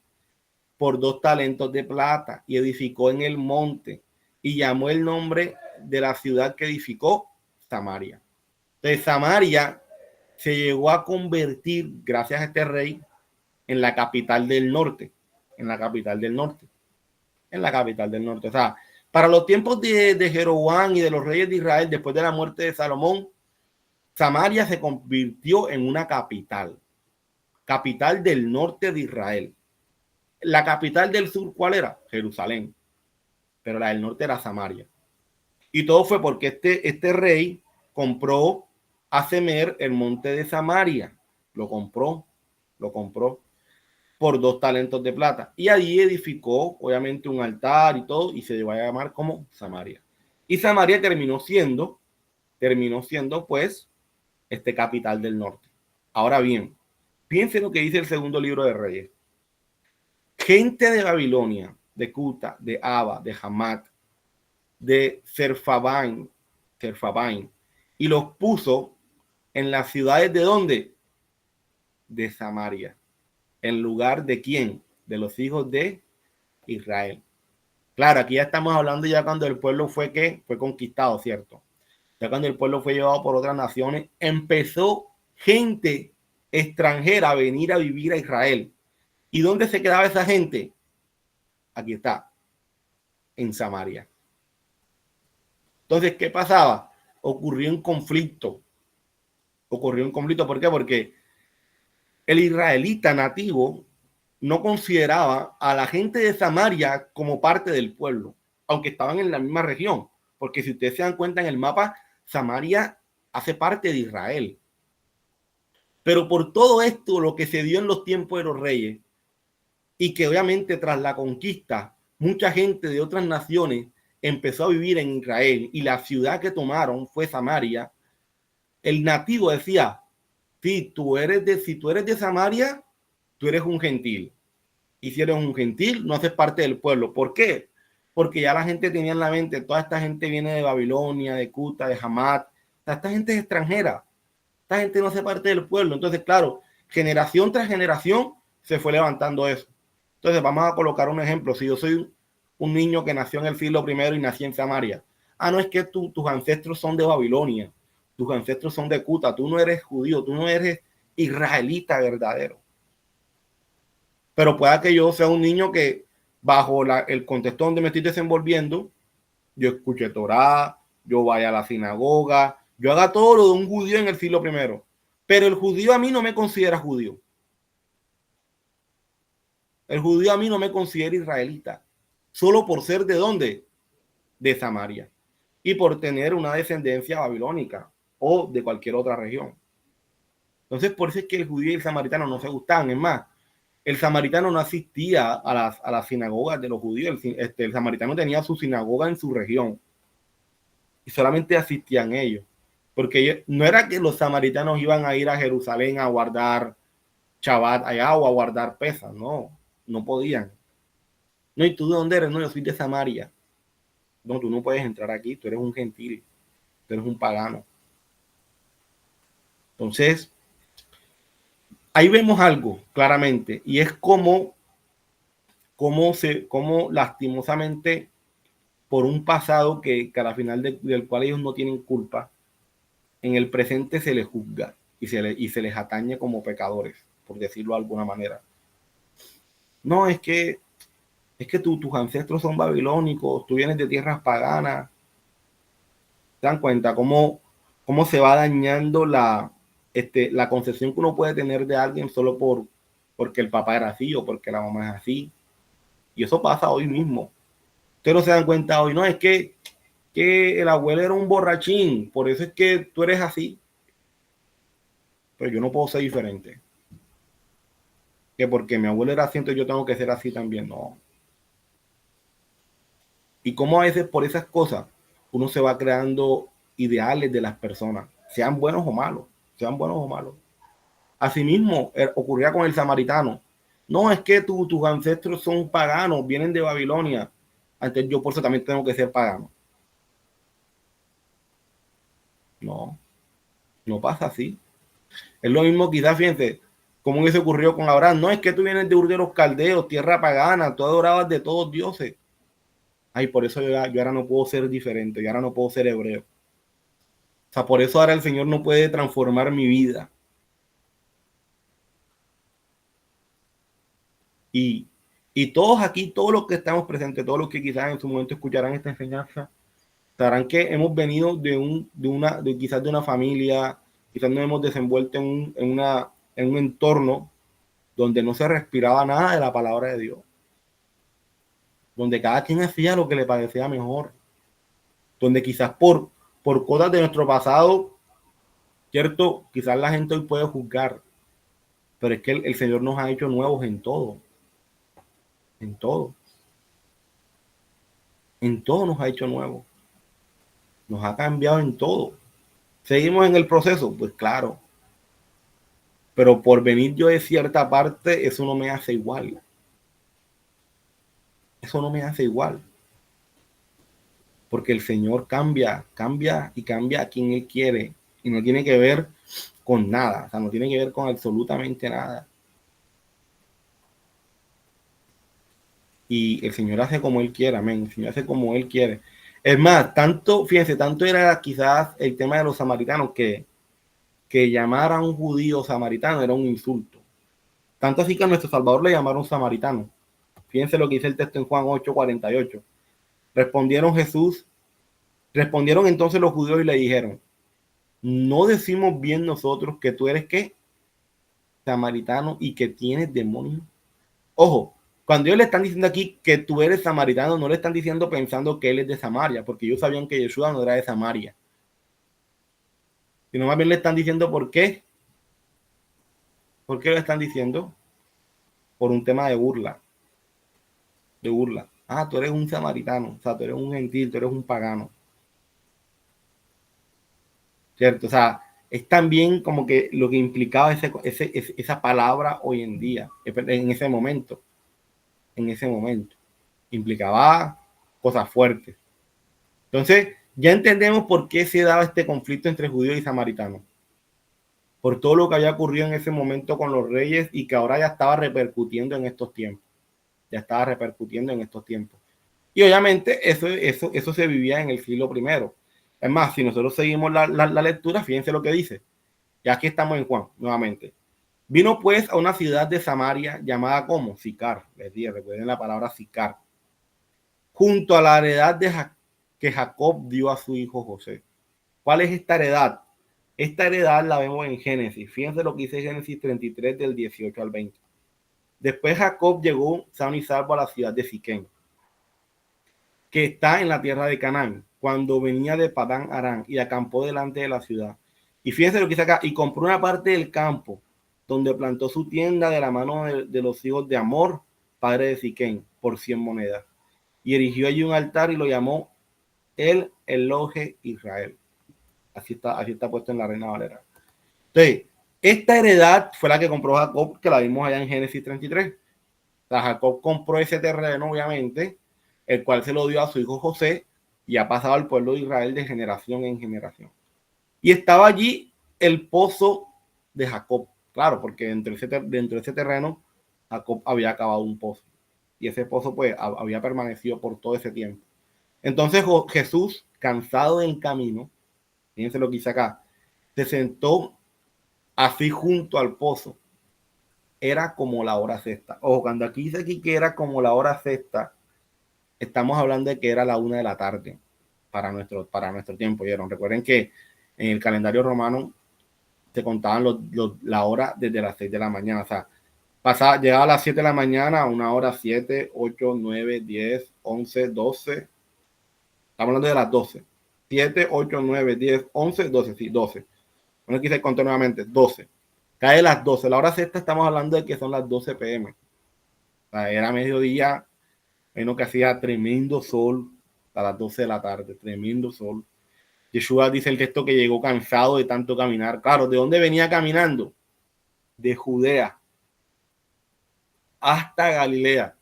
Speaker 1: por 2 talentos de plata, y edificó en el monte, y llamó el nombre de la ciudad que edificó Samaria. Entonces Samaria se llegó a convertir, gracias a este rey, en la capital del norte. O sea, para los tiempos de Jeroboam y de los reyes de Israel, después de la muerte de Salomón, Samaria se convirtió en una capital del norte de Israel. La capital del sur, ¿cuál era? Jerusalén. Pero la del norte era Samaria. Y todo fue porque este rey compró a Semer el monte de Samaria. Lo compró por 2 talentos de plata. Y allí edificó, obviamente, un altar y todo, y se llevó a llamar como Samaria. Y Samaria terminó siendo, pues, capital del norte. Ahora bien, piensen lo que dice el segundo libro de Reyes. Gente de Babilonia, de Cuta, de Aba, de Hamat, de Serfabain, y los puso en las ciudades de ¿dónde? De Samaria. ¿En lugar de quién? De los hijos de Israel. Claro, aquí ya estamos hablando ya cuando el pueblo fue conquistado, ¿cierto? Ya cuando el pueblo fue llevado por otras naciones, empezó gente extranjera a venir a vivir a Israel. ¿Y dónde se quedaba esa gente? Aquí está, en Samaria. Entonces, ¿qué pasaba? Ocurrió un conflicto. ¿Por qué? Porque el israelita nativo no consideraba a la gente de Samaria como parte del pueblo, aunque estaban en la misma región. Porque si ustedes se dan cuenta en el mapa, Samaria hace parte de Israel. Pero por todo esto, lo que se dio en los tiempos de los reyes, y que obviamente tras la conquista, mucha gente de otras naciones empezó a vivir en Israel, y la ciudad que tomaron fue Samaria. El nativo decía, si tú eres de Samaria, tú eres un gentil. Y si eres un gentil, no haces parte del pueblo. ¿Por qué? Porque ya la gente tenía en la mente, toda esta gente viene de Babilonia, de Cuta, de Hamat. Esta gente es extranjera. Esta gente no hace parte del pueblo. Entonces, claro, generación tras generación se fue levantando eso. Entonces, vamos a colocar un ejemplo. Si yo soy un niño que nació en el siglo I y nací en Samaria. No, es que tus ancestros son de Babilonia. Tus ancestros son de Cuta. Tú no eres judío. Tú no eres israelita verdadero. Pero pueda que yo sea un niño que bajo el contexto donde me estoy desenvolviendo, yo escuche Torá, yo vaya a la sinagoga, yo haga todo lo de un judío en el siglo I. Pero el judío a mí no me considera judío. El judío a mí no me considera israelita. Solo por ser ¿de dónde? De Samaria. Y por tener una descendencia babilónica o de cualquier otra región. Entonces, por eso es que el judío y el samaritano no se gustaban. Es más, el samaritano no asistía a las sinagogas de los judíos. El samaritano tenía su sinagoga en su región. Y solamente asistían ellos. Porque no era que los samaritanos iban a ir a Jerusalén a guardar Shabbat allá o a guardar pesas. No podían. No, ¿y tú de dónde eres? No, yo soy de Samaria. No, tú no puedes entrar aquí. Tú eres un gentil. Tú eres un pagano. Entonces, ahí vemos algo claramente, y es cómo lastimosamente por un pasado que a la final del cual ellos no tienen culpa, en el presente se les juzga y se les atañe como pecadores, por decirlo de alguna manera. No, es que tus ancestros son babilónicos, tú vienes de tierras paganas. ¿Se dan cuenta cómo se va dañando la concepción que uno puede tener de alguien solo porque el papá era así o porque la mamá es así? Y eso pasa hoy mismo. Ustedes no se dan cuenta hoy, no, es que el abuelo era un borrachín, por eso es que tú eres así. Pero yo no puedo ser diferente. Que porque mi abuelo era así, entonces yo tengo que ser así también. No. Y cómo a veces por esas cosas uno se va creando ideales de las personas. sean buenos o malos, sean buenos o malos. Asimismo, ocurría con el samaritano. No, es que tus ancestros son paganos, vienen de Babilonia. Antes yo por eso también tengo que ser pagano. No, no pasa así. Es lo mismo quizás, fíjense, como hubiese ocurrido con Abraham. No, es que tú vienes de Ur de los Caldeos, tierra pagana, tú adorabas de todos dioses. Ay, por eso yo ahora no puedo ser diferente, yo ahora no puedo ser hebreo. O sea, por eso ahora el Señor no puede transformar mi vida. Y todos aquí, todos los que estamos presentes, todos los que quizás en su momento escucharán esta enseñanza, sabrán que hemos venido quizás de una familia, quizás nos hemos desenvuelto en un entorno donde no se respiraba nada de la palabra de Dios, donde cada quien hacía lo que le parecía mejor, donde quizás por cosas de nuestro pasado, cierto, quizás la gente hoy puede juzgar, pero es que el Señor nos ha hecho nuevos en todo. En todo nos ha hecho nuevo, nos ha cambiado en todo. ¿Seguimos en el proceso? Pues claro, pero por venir yo de cierta parte, eso no me hace igual. Eso no me hace igual, porque el Señor cambia y cambia a quien Él quiere, y no tiene que ver con nada, o sea, no tiene que ver con absolutamente nada. Y el Señor hace como Él quiere, amén. El Señor hace como Él quiere. Es más, fíjense, tanto era quizás el tema de los samaritanos que llamar a un judío samaritano era un insulto. Tanto así que a nuestro Salvador le llamaron samaritano. Fíjense lo que dice el texto en Juan 8:48. Respondieron entonces los judíos y le dijeron, ¿no decimos bien nosotros que tú eres qué? Samaritano y que tienes demonios. Ojo, cuando ellos le están diciendo aquí que tú eres samaritano, no le están diciendo pensando que él es de Samaria, porque ellos sabían que Yeshua no era de Samaria. Sino más bien le están diciendo por qué. ¿Por qué lo están diciendo? Por un tema de burla. De burla. Ah, tú eres un samaritano, o sea, tú eres un gentil, tú eres un pagano. ¿Cierto? O sea, es también como que lo que implicaba esa palabra hoy en día, en ese momento. Implicaba cosas fuertes. Entonces, ya entendemos por qué se daba este conflicto entre judíos y samaritanos. Por todo lo que había ocurrido en ese momento con los reyes y que ahora ya estaba repercutiendo en estos tiempos. Y obviamente eso se vivía en el siglo I. Es más, si nosotros seguimos la lectura, fíjense lo que dice. Ya aquí estamos en Juan, nuevamente. Vino pues a una ciudad de Samaria llamada como Sicar. Les dije, recuerden la palabra Sicar. Junto a la heredad que Jacob dio a su hijo José. ¿Cuál es esta heredad? Esta heredad la vemos en Génesis. Fíjense lo que dice Génesis 33 del 18 al 20. Después Jacob llegó sano y salvo a la ciudad de Siquén, que está en la tierra de Canaán, cuando venía de Padán Aram y acampó delante de la ciudad. Y fíjense lo que dice acá, y compró una parte del campo, donde plantó su tienda de la mano de los hijos de Amor, padre de Siquén, por 100 monedas. Y erigió allí un altar y lo llamó el Elohe Israel. Así está puesto en la Reina Valera. Entonces, esta heredad fue la que compró Jacob, que la vimos allá en Génesis 33. O sea, Jacob compró ese terreno, obviamente, el cual se lo dio a su hijo José y ha pasado al pueblo de Israel de generación en generación. Y estaba allí el pozo de Jacob. Claro, porque dentro de ese terreno, Jacob había acabado un pozo. Y ese pozo, pues, había permanecido por todo ese tiempo. Entonces Jesús, cansado en camino, fíjense lo que dice acá, se sentó así junto al pozo. Era como la hora sexta. Ojo, cuando aquí dice aquí que era como la hora sexta, estamos hablando de que era la 1 de la tarde para nuestro tiempo. ¿Vieron? Recuerden que en el calendario romano se contaban la hora desde las 6 de la mañana. O sea, llegaba a las 7 de la mañana, a una hora 7, 8, 9, 10, 11, 12. Estamos hablando de las 12. 7, 8, 9, 10, 11, 12. Sí, 12. Bueno, quise contar nuevamente. 12. Cae las 12. La hora sexta estamos hablando de que son las 12 p.m. O sea, era mediodía, menos que hacía tremendo sol a las 12 de la tarde. Tremendo sol. Yeshua dice el texto que llegó cansado de tanto caminar. Claro, ¿de dónde venía caminando? De Judea hasta Galilea.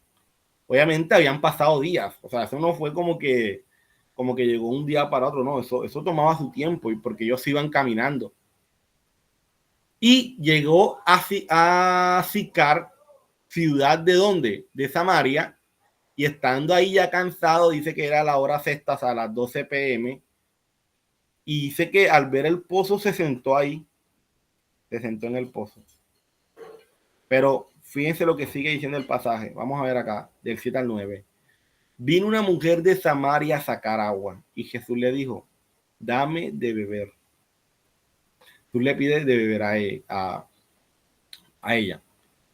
Speaker 1: Obviamente habían pasado días, o sea, eso no fue como que llegó un día para otro, no, eso tomaba su tiempo y porque ellos iban caminando. Y llegó a Sicar, ciudad de dónde? De Samaria, y estando ahí ya cansado, dice que era la hora sexta, o sea, a las 12 p.m., y dice que al ver el pozo se sentó ahí, se sentó en el pozo. Pero fíjense lo que sigue diciendo el pasaje, vamos a ver acá, del 7 al 9. Vino una mujer de Samaria a sacar agua, y Jesús le dijo, dame de beber. Tú le pides de beber a ella,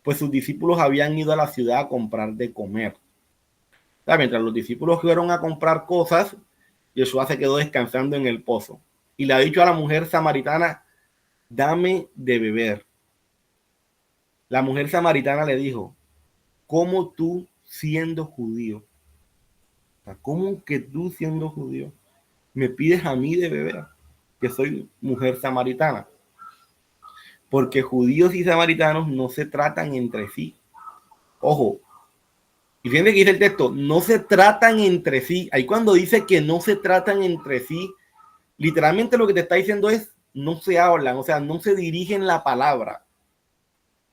Speaker 1: pues sus discípulos habían ido a la ciudad a comprar de comer. O sea, mientras los discípulos fueron a comprar cosas, Yeshua se quedó descansando en el pozo y le ha dicho a la mujer samaritana, dame de beber. La mujer samaritana le dijo, ¿cómo tú siendo judío? O sea, ¿cómo que tú siendo judío me pides a mí de beber? Que soy mujer samaritana. Porque judíos y samaritanos no se tratan entre sí. Ojo, y fíjense que dice el texto, no se tratan entre sí. Ahí cuando dice que no se tratan entre sí, literalmente lo que te está diciendo es, no se hablan, o sea, no se dirigen la palabra.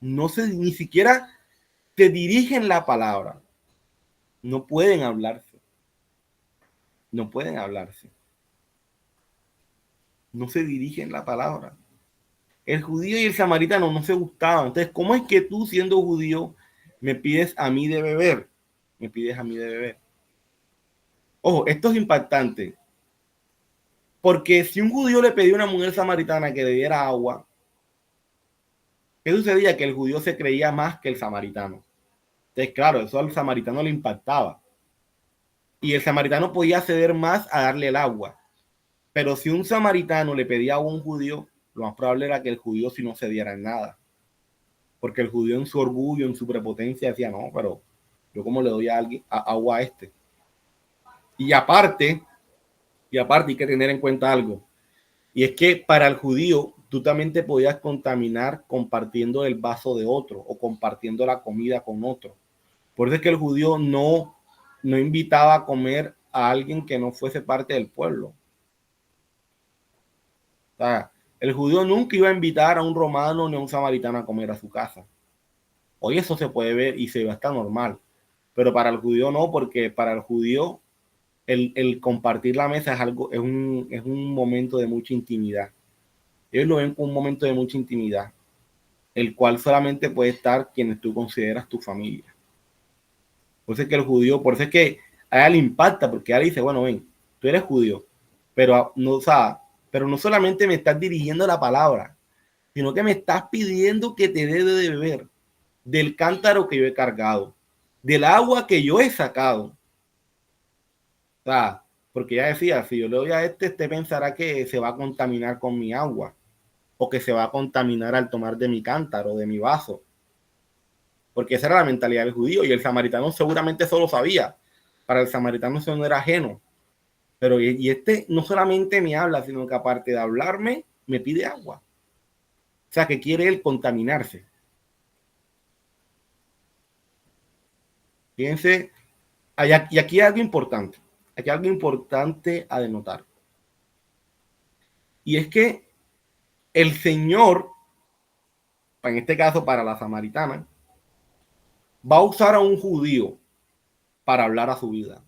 Speaker 1: Ni siquiera te dirigen la palabra. No pueden hablarse. No pueden hablarse. No se dirigen la palabra. El judío y el samaritano no se gustaban. Entonces, ¿cómo es que tú, siendo judío, me pides a mí de beber? Me pides a mí de beber. Ojo, esto es impactante. Porque si un judío le pedía a una mujer samaritana que le diera agua, ¿qué sucedía? Que el judío se creía más que el samaritano. Entonces, claro, eso al samaritano le impactaba. Y el samaritano podía ceder más a darle el agua. Pero si un samaritano le pedía agua a un judío, lo más probable era que el judío si no cediera en nada. Porque el judío en su orgullo, en su prepotencia, decía, no, pero yo cómo le doy a alguien agua a este. Y aparte hay que tener en cuenta algo. Y es que para el judío, tú también te podías contaminar compartiendo el vaso de otro o compartiendo la comida con otro. Por eso es que el judío no invitaba a comer a alguien que no fuese parte del pueblo. O sea, el judío nunca iba a invitar a un romano ni a un samaritano a comer a su casa. Hoy eso se puede ver y se ve hasta normal. Pero para el judío no, porque para el judío el compartir la mesa es un momento de mucha intimidad. Ellos lo ven como un momento de mucha intimidad, el cual solamente puede estar quienes tú consideras tu familia. Por eso es que el judío, por eso es que a ella le impacta, porque ella dice, bueno, ven, tú eres judío, pero no solamente me estás dirigiendo la palabra, sino que me estás pidiendo que te dé de beber del cántaro que yo he cargado, del agua que yo he sacado. O sea, porque ella decía, si yo le doy a este pensará que se va a contaminar con mi agua o que se va a contaminar al tomar de mi cántaro, de mi vaso. Porque esa era la mentalidad del judío y el samaritano seguramente eso lo sabía. Para el samaritano eso no era ajeno. Pero y este no solamente me habla, sino que aparte de hablarme, me pide agua. O sea, que quiere él contaminarse. Fíjense, y aquí hay algo importante. Aquí hay algo importante a denotar. Y es que el Señor, en este caso para la samaritana, va a usar a un judío para hablar a su vida.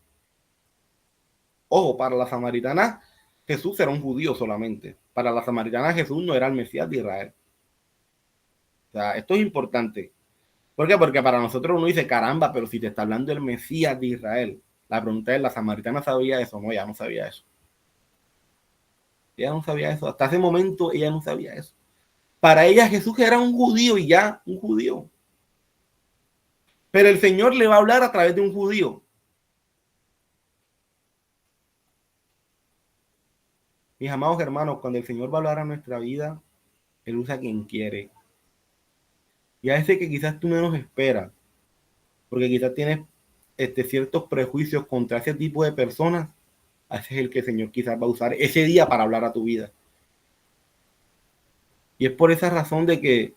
Speaker 1: Ojo, para la samaritana Jesús era un judío solamente. Para la samaritana Jesús no era el Mesías de Israel. O sea, esto es importante. ¿Por qué? Porque para nosotros uno dice, caramba, pero si te está hablando el Mesías de Israel. La pregunta es, ¿la samaritana sabía eso? No, ella no sabía eso. Ella no sabía eso. Hasta ese momento ella no sabía eso. Para ella Jesús era un judío y ya, un judío. Pero el Señor le va a hablar a través de un judío. Mis amados hermanos, cuando el Señor va a hablar a nuestra vida, Él usa a quien quiere. Y a ese que quizás tú menos esperas, porque quizás tienes ciertos prejuicios contra ese tipo de personas, ese es el que el Señor quizás va a usar ese día para hablar a tu vida. Y es por esa razón de que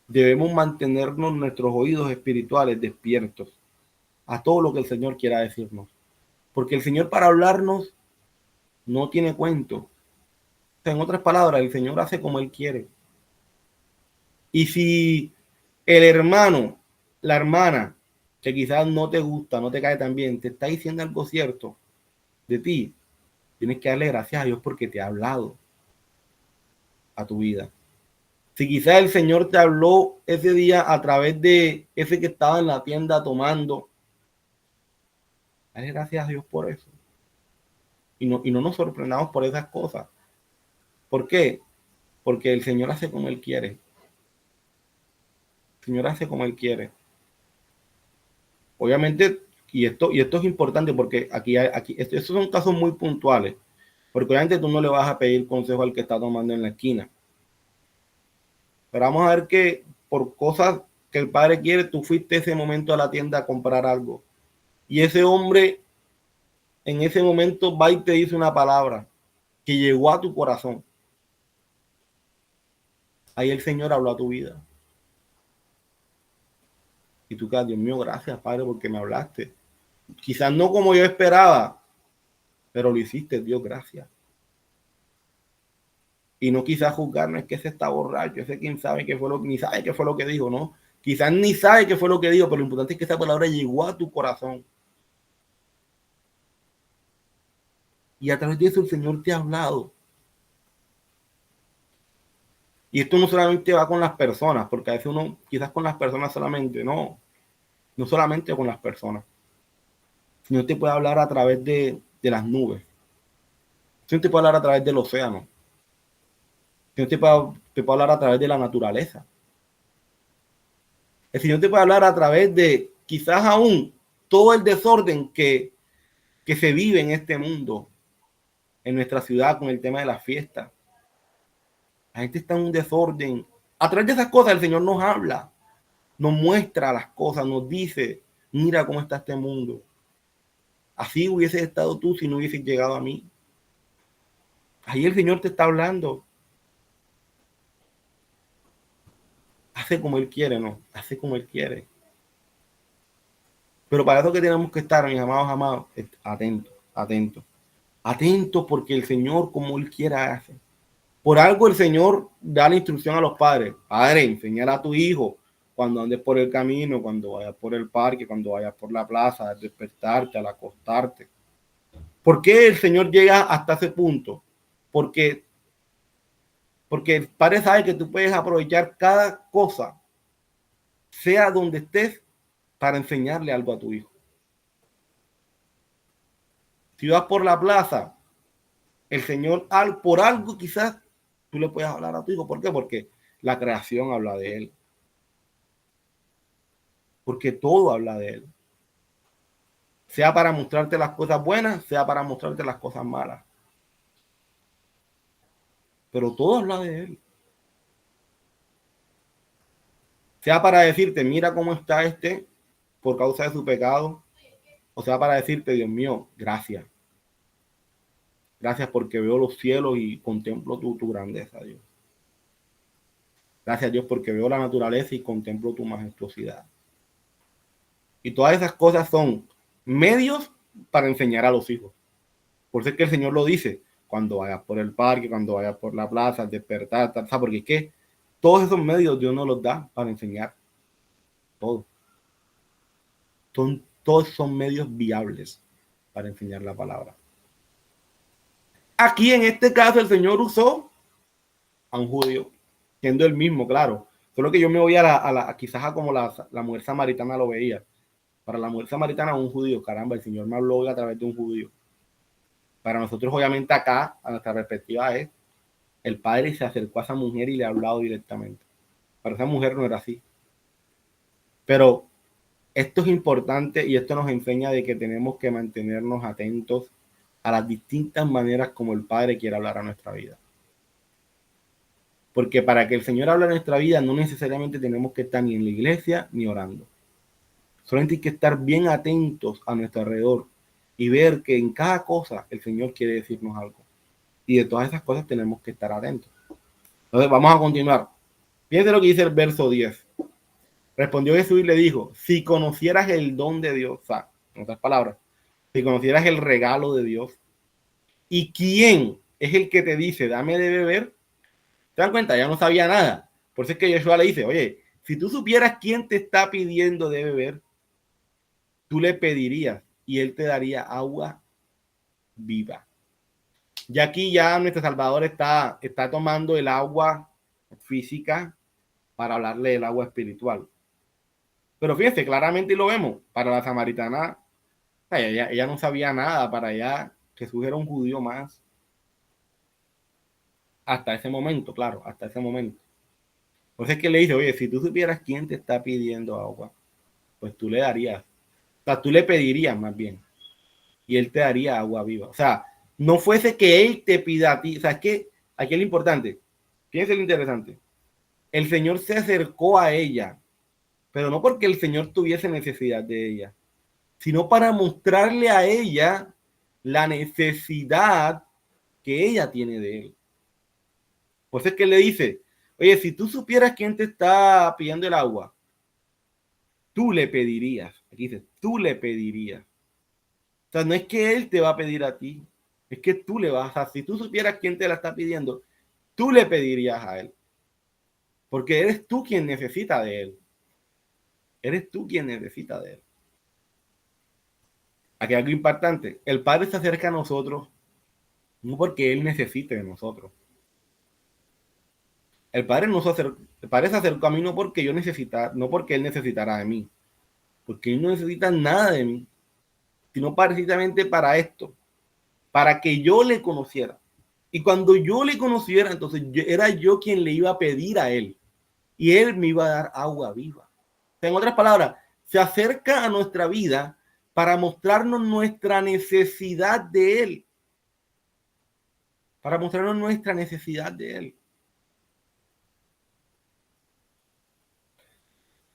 Speaker 1: debemos mantenernos nuestros oídos espirituales despiertos a todo lo que el Señor quiera decirnos. Porque el Señor para hablarnos no tiene cuento. O sea, en otras palabras, el Señor hace como Él quiere. Y si el hermano, la hermana, que quizás no te gusta, no te cae tan bien, te está diciendo algo cierto de ti, tienes que darle gracias a Dios porque te ha hablado a tu vida. Si quizás el Señor te habló ese día a través de ese que estaba en la tienda tomando, dale gracias a Dios por eso. Y no nos sorprendamos por esas cosas. ¿Por qué? Porque el Señor hace como Él quiere. El Señor hace como Él quiere. Obviamente, y esto es importante porque estos son casos muy puntuales. Porque obviamente tú no le vas a pedir consejo al que está tomando en la esquina. Pero vamos a ver que por cosas que el Padre quiere, tú fuiste ese momento a la tienda a comprar algo. Y ese hombre en ese momento va y te dice una palabra que llegó a tu corazón. Ahí el Señor habló a tu vida. Y tú quedas, Dios mío, gracias, Padre, porque me hablaste. Quizás no como yo esperaba, pero lo hiciste, Dios, gracias. Y no quizás juzgarme, es que ese está borracho, ese quién sabe qué fue lo que, ni sabe qué fue lo que dijo, ¿no? Quizás ni sabe qué fue lo que dijo, pero lo importante es que esa palabra llegó a tu corazón. Y a través de eso el Señor te ha hablado. Y esto no solamente va con las personas, porque a veces uno, quizás con las personas solamente, no solamente con las personas. El Señor te puede hablar a través de las nubes. El Señor te puede hablar a través del océano. El Señor te puede hablar a través de la naturaleza. El Señor te puede hablar a través de quizás aún todo el desorden que se vive en este mundo, en nuestra ciudad con el tema de las fiestas. La gente está en un desorden. A través de esas cosas el Señor nos habla, nos muestra las cosas, nos dice, mira cómo está este mundo. Así hubieses estado tú si no hubieses llegado a mí. Ahí el Señor te está hablando. Hace como Él quiere, ¿no? Hace como Él quiere. Pero para eso que tenemos que estar, mis amados, atentos, porque el Señor, como Él quiera, hace. Por algo el Señor da la instrucción a los padres. Padre, enseñar a tu hijo cuando andes por el camino, cuando vayas por el parque, cuando vayas por la plaza, al despertarte, al acostarte. ¿Por qué el Señor llega hasta ese punto? Porque el Padre sabe que tú puedes aprovechar cada cosa, sea donde estés, para enseñarle algo a tu hijo. Si vas por la plaza, el Señor, por algo quizás, tú le puedes hablar a tu hijo. ¿Por qué? Porque la creación habla de Él. Porque todo habla de Él. Sea para mostrarte las cosas buenas, sea para mostrarte las cosas malas. Pero todo habla de Él. Sea para decirte, mira cómo está este por causa de su pecado. O sea para decirte, Dios mío, gracias. Gracias porque veo los cielos y contemplo tu grandeza, Dios. Gracias, Dios, porque veo la naturaleza y contemplo tu majestuosidad. Y todas esas cosas son medios para enseñar a los hijos. Por eso es que el Señor lo dice, cuando vayas por el parque, cuando vayas por la plaza, al despertar, ¿sabes? Porque es que todos esos medios Dios nos los da para enseñar. Todo. Todos son medios viables para enseñar la palabra. Aquí en este caso el Señor usó a un judío, siendo el mismo, claro. Solo que yo me voy quizás a como la mujer samaritana lo veía. Para la mujer samaritana, un judío, caramba, el Señor me habló hoy a través de un judío. Para nosotros, obviamente, acá, a nuestra perspectiva es, el Padre se acercó a esa mujer y le ha hablado directamente. Para esa mujer no era así. Pero esto es importante y esto nos enseña de que tenemos que mantenernos atentos a las distintas maneras como el Padre quiere hablar a nuestra vida. Porque para que el Señor hable a nuestra vida, no necesariamente tenemos que estar ni en la iglesia ni orando. Solamente hay que estar bien atentos a nuestro alrededor y ver que en cada cosa el Señor quiere decirnos algo. Y de todas esas cosas tenemos que estar atentos. Entonces vamos a continuar. Fíjense lo que dice el verso 10. Respondió Jesús y le dijo, si conocieras el don de Dios, o sea, en otras palabras, si conocieras el regalo de Dios, y quién es el que te dice, dame de beber, ¿te dan cuenta? Ya no sabía nada. Por eso es que Yeshua le dice, oye, si tú supieras quién te está pidiendo de beber, tú le pedirías y él te daría agua viva. Y aquí ya nuestro Salvador está tomando el agua física para hablarle del agua espiritual. Pero fíjense, claramente lo vemos, para la samaritana, ella no sabía nada, para ella Jesús era un judío más. Hasta ese momento, claro, hasta ese momento. Entonces es que le dice, oye, si tú supieras quién te está pidiendo agua, pues tú le darías, o sea, tú le pedirías más bien, y él te daría agua viva. O sea, no fuese que él te pida a ti, o sea, es que aquí es lo importante, fíjense lo interesante, el Señor se acercó a ella, pero no porque el Señor tuviese necesidad de ella, sino para mostrarle a ella la necesidad que ella tiene de él. Pues es que le dice, oye, si tú supieras quién te está pidiendo el agua, tú le pedirías. Aquí dice, tú le pedirías. O sea, no es que él te va a pedir a ti, es que tú le vas a, si tú supieras quién te la está pidiendo, tú le pedirías a él. Porque eres tú quien necesita de él. Eres tú quien necesita de él. Aquí hay algo importante. El Padre se acerca a nosotros no porque él necesite de nosotros. El Padre se acercó a mí no porque no porque él necesitara de mí, porque él no necesita nada de mí, sino precisamente para esto, para que yo le conociera. Y cuando yo le conociera, entonces era yo quien le iba a pedir a él, y él me iba a dar agua viva. O sea, en otras palabras, se acerca a nuestra vida para mostrarnos nuestra necesidad de él, para mostrarnos nuestra necesidad de él.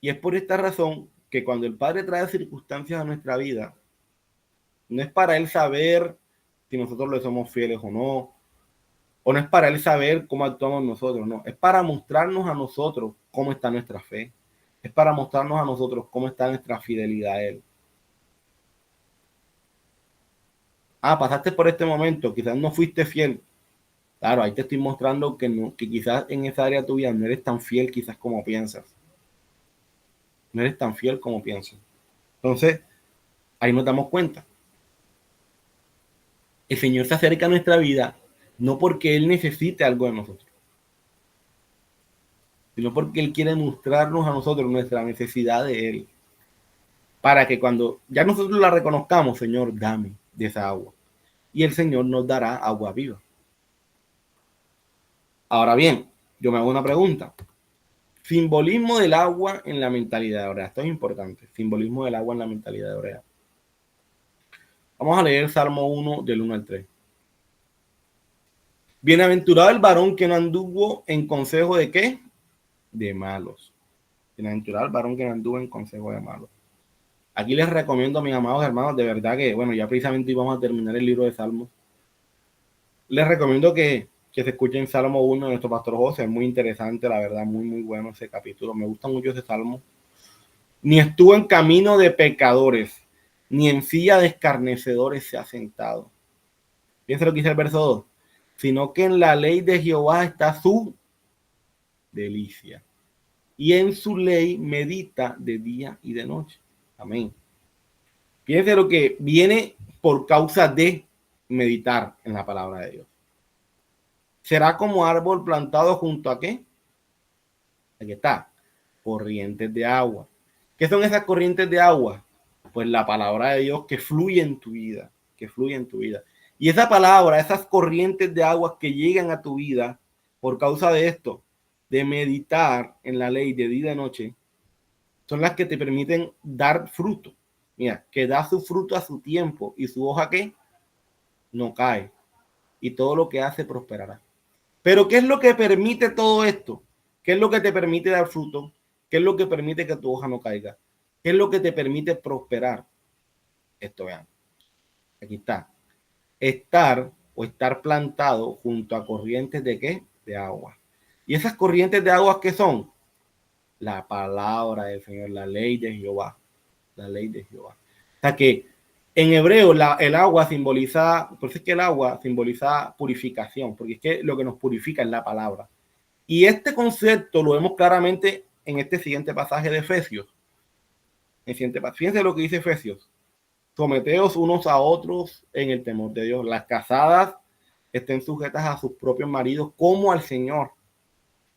Speaker 1: Y es por esta razón que cuando el Padre trae circunstancias a nuestra vida, no es para él saber si nosotros le somos fieles o no es para él saber cómo actuamos nosotros, no, es para mostrarnos a nosotros cómo está nuestra fe, es para mostrarnos a nosotros cómo está nuestra fidelidad a él. Pasaste por este momento, quizás no fuiste fiel. Claro, ahí te estoy mostrando que quizás en esa área tuya no eres tan fiel quizás como piensas. No eres tan fiel como piensas. Entonces, ahí nos damos cuenta. El Señor se acerca a nuestra vida no porque Él necesite algo de nosotros, sino porque Él quiere mostrarnos a nosotros nuestra necesidad de Él. Para que cuando ya nosotros la reconozcamos, Señor, dame de esa agua. Y el Señor nos dará agua viva. Ahora bien, yo me hago una pregunta. Simbolismo del agua en la mentalidad hebrea. Esto es importante. Simbolismo del agua en la mentalidad hebrea. Vamos a leer Salmo 1 del 1 al 3. Bienaventurado el varón que no anduvo en consejo de ¿qué? De malos. Bienaventurado el varón que no anduvo en consejo de malos. Aquí les recomiendo a mis amados hermanos, de verdad que, bueno, ya precisamente íbamos a terminar el libro de Salmos. Les recomiendo que se escuchen Salmo 1 de nuestro pastor José. Es muy interesante, la verdad, muy, muy bueno ese capítulo. Me gusta mucho ese Salmo. Ni estuvo en camino de pecadores, ni en silla de escarnecedores se ha sentado. Fíjense lo que dice el verso 2. Sino que en la ley de Jehová está su delicia. Y en su ley medita de día y de noche. Amén. Fíjense lo que viene por causa de meditar en la palabra de Dios. Será como árbol plantado junto a ¿qué? Aquí está. Corrientes de agua. ¿Qué son esas corrientes de agua? Pues la palabra de Dios que fluye en tu vida. Que fluye en tu vida. Y esa palabra, esas corrientes de agua que llegan a tu vida por causa de esto, de meditar en la ley de día y de noche, son las que te permiten dar fruto. Mira, que da su fruto a su tiempo y su hoja ¿qué? No cae. Y todo lo que hace prosperará. Pero ¿qué es lo que permite todo esto? ¿Qué es lo que te permite dar fruto? ¿Qué es lo que permite que tu hoja no caiga? ¿Qué es lo que te permite prosperar? Esto, vean. Aquí está. Estar o estar plantado junto a corrientes de ¿qué? De agua. ¿Y esas corrientes de agua qué son? La palabra del Señor, la ley de Jehová. La ley de Jehová. O sea que en hebreo el agua simboliza, por eso es que el agua simboliza purificación, porque es que lo que nos purifica es la palabra. Y este concepto lo vemos claramente en este siguiente pasaje de Efesios. Fíjense lo que dice Efesios. Someteos unos a otros en el temor de Dios. Las casadas estén sujetas a sus propios maridos como al Señor.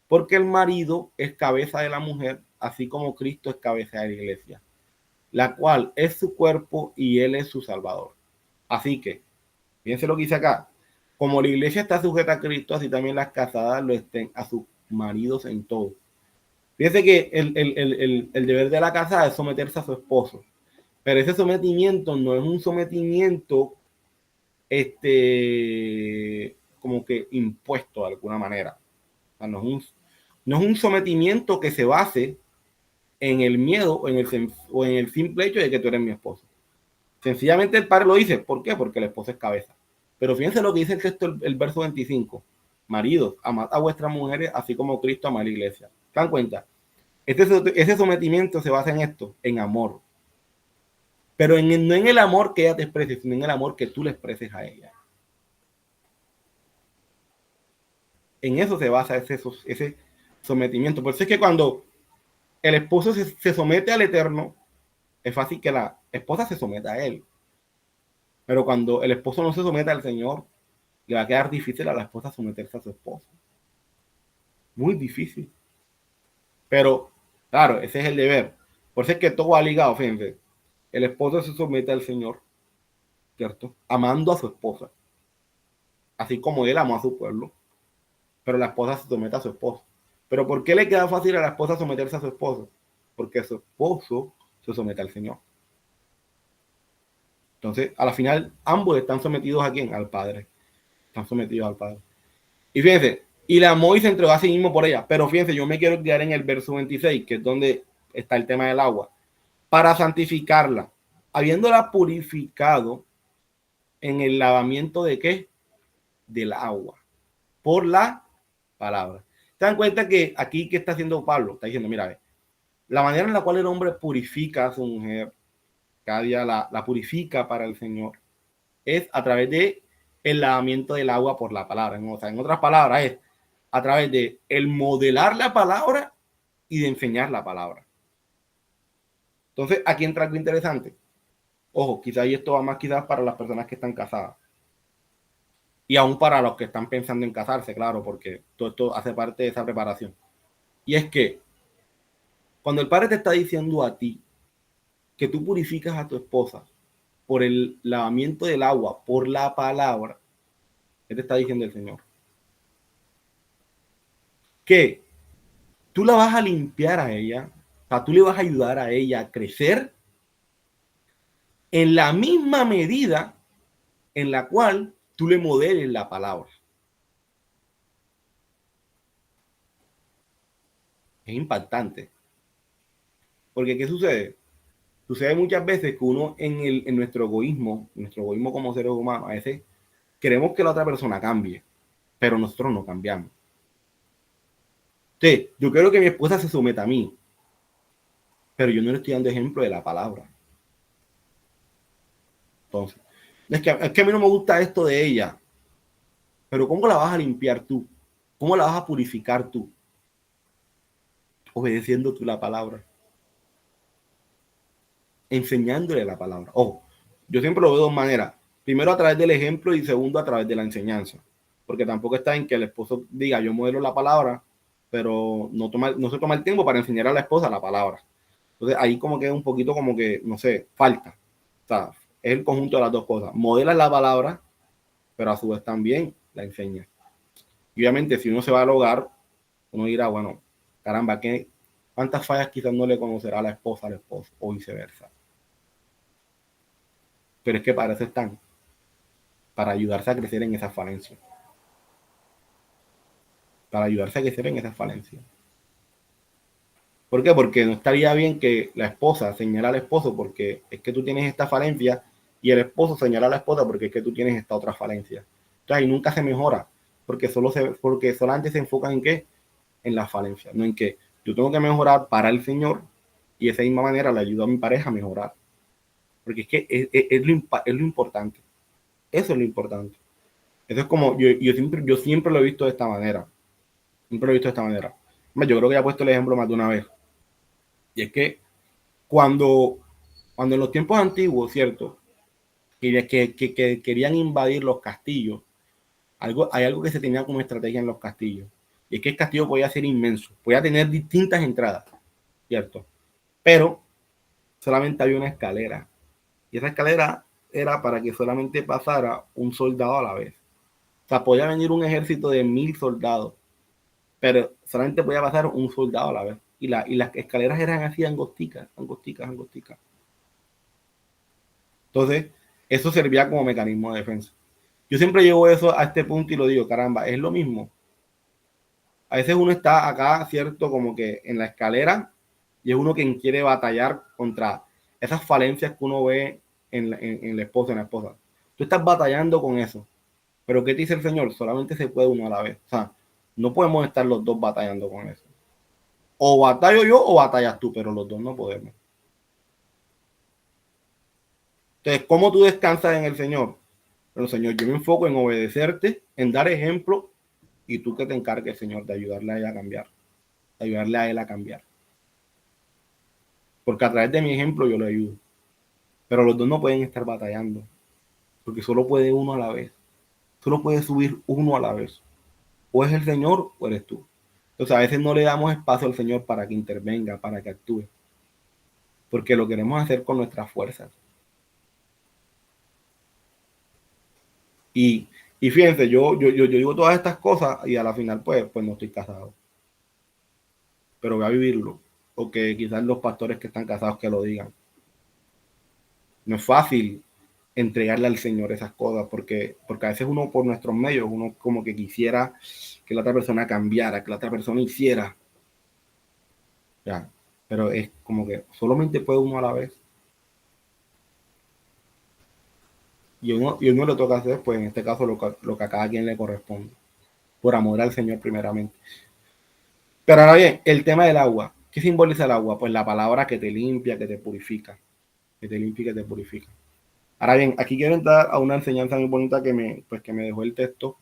Speaker 1: Porque el marido es cabeza de la mujer, así como Cristo es cabeza de la iglesia, la cual es su cuerpo y él es su salvador. Así que, fíjense lo que dice acá. Como la iglesia está sujeta a Cristo, así también las casadas lo estén a sus maridos en todo. Fíjense que el deber de la casada es someterse a su esposo. Pero ese sometimiento no es un sometimiento como que impuesto de alguna manera. O sea, no es un sometimiento que se base en el miedo o en el simple hecho de que tú eres mi esposo. Sencillamente el padre lo dice. ¿Por qué? Porque el esposo es cabeza. Pero fíjense lo que dice el texto, el verso 25. Maridos, amad a vuestras mujeres así como Cristo ama a la iglesia. ¿Se dan cuenta? Ese sometimiento se basa en esto, en amor. Pero no en el amor que ella te exprese, sino en el amor que tú le expreses a ella. En eso se basa ese sometimiento. Por eso es que cuando el esposo se somete al Eterno, es fácil que la esposa se someta a él. Pero cuando el esposo no se somete al Señor, le va a quedar difícil a la esposa someterse a su esposo. Muy difícil. Pero, claro, ese es el deber. Por eso es que todo va ligado, fíjense. El esposo se somete al Señor, ¿cierto? Amando a su esposa. Así como él amó a su pueblo. Pero la esposa se somete a su esposo. ¿Pero por qué le queda fácil a la esposa someterse a su esposo? Porque su esposo se somete al Señor. Entonces, a la final, ambos están sometidos ¿a quién? Al Padre. Están sometidos al Padre. Y fíjense, y la amó y se entregó a sí mismo por ella. Pero fíjense, yo me quiero quedar en el verso 26, que es donde está el tema del agua. Para santificarla, habiéndola purificado en el lavamiento de ¿qué? Del agua. Por la palabra. ¿Se dan cuenta que aquí qué está haciendo Pablo? Está diciendo, mira, la manera en la cual el hombre purifica a su mujer, cada día la purifica para el Señor, es a través de el lavamiento del agua por la palabra. O sea, en otras palabras, es a través de el modelar la palabra y de enseñar la palabra. Entonces, aquí entra algo interesante. Ojo, quizás esto va más quizás para las personas que están casadas. Y aún para los que están pensando en casarse, claro, porque todo esto hace parte de esa preparación. Y es que cuando el Padre te está diciendo a ti que tú purificas a tu esposa por el lavamiento del agua, por la palabra, ¿qué te está diciendo el Señor? Que tú la vas a limpiar a ella, o sea, tú le vas a ayudar a ella a crecer en la misma medida en la cual tú le modeles la palabra. Es impactante. Porque ¿qué sucede? Sucede muchas veces que uno en nuestro egoísmo como seres humanos, a veces queremos que la otra persona cambie, pero nosotros no cambiamos. Entonces, yo quiero que mi esposa se someta a mí, pero yo no le estoy dando ejemplo de la palabra. Entonces, es que a mí no me gusta esto de ella, pero ¿cómo la vas a limpiar tú? ¿Cómo la vas a purificar tú? Obedeciendo tú la palabra. Enseñándole la palabra. Ojo, yo siempre lo veo de dos maneras. Primero a través del ejemplo y segundo a través de la enseñanza. Porque tampoco está en que el esposo diga, yo modelo la palabra, pero no se toma el tiempo para enseñar a la esposa la palabra. Entonces ahí como que es un poquito como que, no sé, falta. O sea, es el conjunto de las dos cosas. Modela la palabra, pero a su vez también la enseña. Y obviamente si uno se va al hogar, uno dirá, bueno, caramba, ¿cuántas fallas quizás no le conocerá a la esposa al esposo o viceversa? Pero es que para eso están, para ayudarse a crecer en esa falencia. Para ayudarse a crecer en esa falencia. ¿Por qué? Porque no estaría bien que la esposa señala al esposo porque es que tú tienes esta falencia y el esposo señala a la esposa porque es que tú tienes esta otra falencia. Entonces ahí nunca se mejora, porque solamente se enfocan en qué, en la falencia, no en que yo tengo que mejorar para el Señor y de esa misma manera le ayudo a mi pareja a mejorar, porque es que es lo importante, eso es lo importante. Eso es como, yo siempre lo he visto de esta manera, siempre lo he visto de esta manera. Yo creo que ya he puesto el ejemplo más de una vez, y es que cuando en los tiempos antiguos, ¿cierto? Que querían invadir los castillos, hay algo que se tenía como estrategia en los castillos, y es que el castillo podía ser inmenso, podía tener distintas entradas, ¿cierto? Pero solamente había una escalera, y esa escalera era para que solamente pasara un soldado a la vez. O sea, podía venir un ejército de 1000 soldados, pero solamente podía pasar un soldado a la vez. Y las escaleras eran así angosticas. Entonces, eso servía como mecanismo de defensa. Yo siempre llevo eso a este punto y lo digo, caramba, es lo mismo. A veces uno está acá, ¿cierto? Como que en la escalera y es uno quien quiere batallar contra esas falencias que uno ve en el esposo, en la esposa. Tú estás batallando con eso. Pero ¿qué te dice el Señor? Solamente se puede uno a la vez. O sea, no podemos estar los dos batallando con eso. O batallo yo o batallas tú, pero los dos no podemos. Entonces, ¿cómo tú descansas en el Señor? Pero Señor, yo me enfoco en obedecerte, en dar ejemplo, y tú que te encargues, Señor, de ayudarle a ella a cambiar, de ayudarle a él a cambiar. Porque a través de mi ejemplo yo le ayudo. Pero los dos no pueden estar batallando, porque solo puede uno a la vez. Solo puede subir uno a la vez. O es el Señor o eres tú. Entonces a veces no le damos espacio al Señor para que intervenga, para que actúe. Porque lo queremos hacer con nuestras fuerzas. Y fíjense, yo digo todas estas cosas y a la final pues no estoy casado. Pero voy a vivirlo. O que quizás los pastores que están casados que lo digan. No es fácil entregarle al Señor esas cosas porque a veces uno por nuestros medios, uno como que quisiera que la otra persona cambiara, que la otra persona hiciera. Ya, pero es como que solamente puede uno a la vez. Y uno le toca hacer, pues en este caso, lo que a cada quien le corresponde. Por amor al Señor primeramente. Pero ahora bien, el tema del agua. ¿Qué simboliza el agua? Pues la palabra que te limpia, que te purifica. Que te limpia y que te purifica. Ahora bien, aquí quiero entrar a una enseñanza muy bonita que me dejó el texto.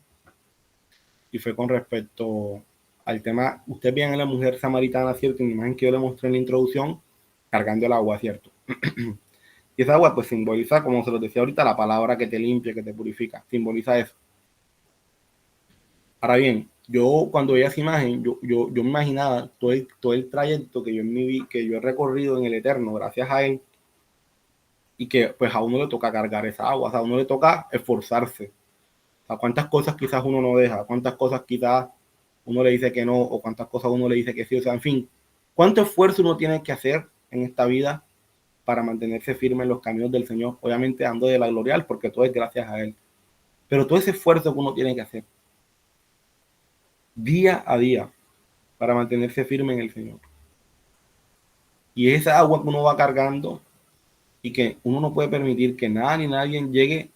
Speaker 1: Y fue con respecto al tema. Ustedes vean a la mujer samaritana, ¿cierto? En la imagen que yo le mostré en la introducción, cargando el agua, ¿cierto? Y esa agua pues simboliza, como se los decía ahorita, la palabra que te limpia, que te purifica, simboliza eso. Ahora bien, yo cuando veía esa imagen, yo me imaginaba todo el trayecto que yo he recorrido en el Eterno, gracias a él, y que pues a uno le toca cargar esa agua, o sea, a uno le toca esforzarse. O sea, cuántas cosas quizás uno no deja, cuántas cosas quizás uno le dice que no, o cuántas cosas uno le dice que sí, o sea, en fin, cuánto esfuerzo uno tiene que hacer en esta vida para mantenerse firme en los caminos del Señor, obviamente dando de la glorial, porque todo es gracias a Él. Pero todo ese esfuerzo que uno tiene que hacer día a día para mantenerse firme en el Señor. Y esa agua que uno va cargando y que uno no puede permitir que nada ni nadie llegue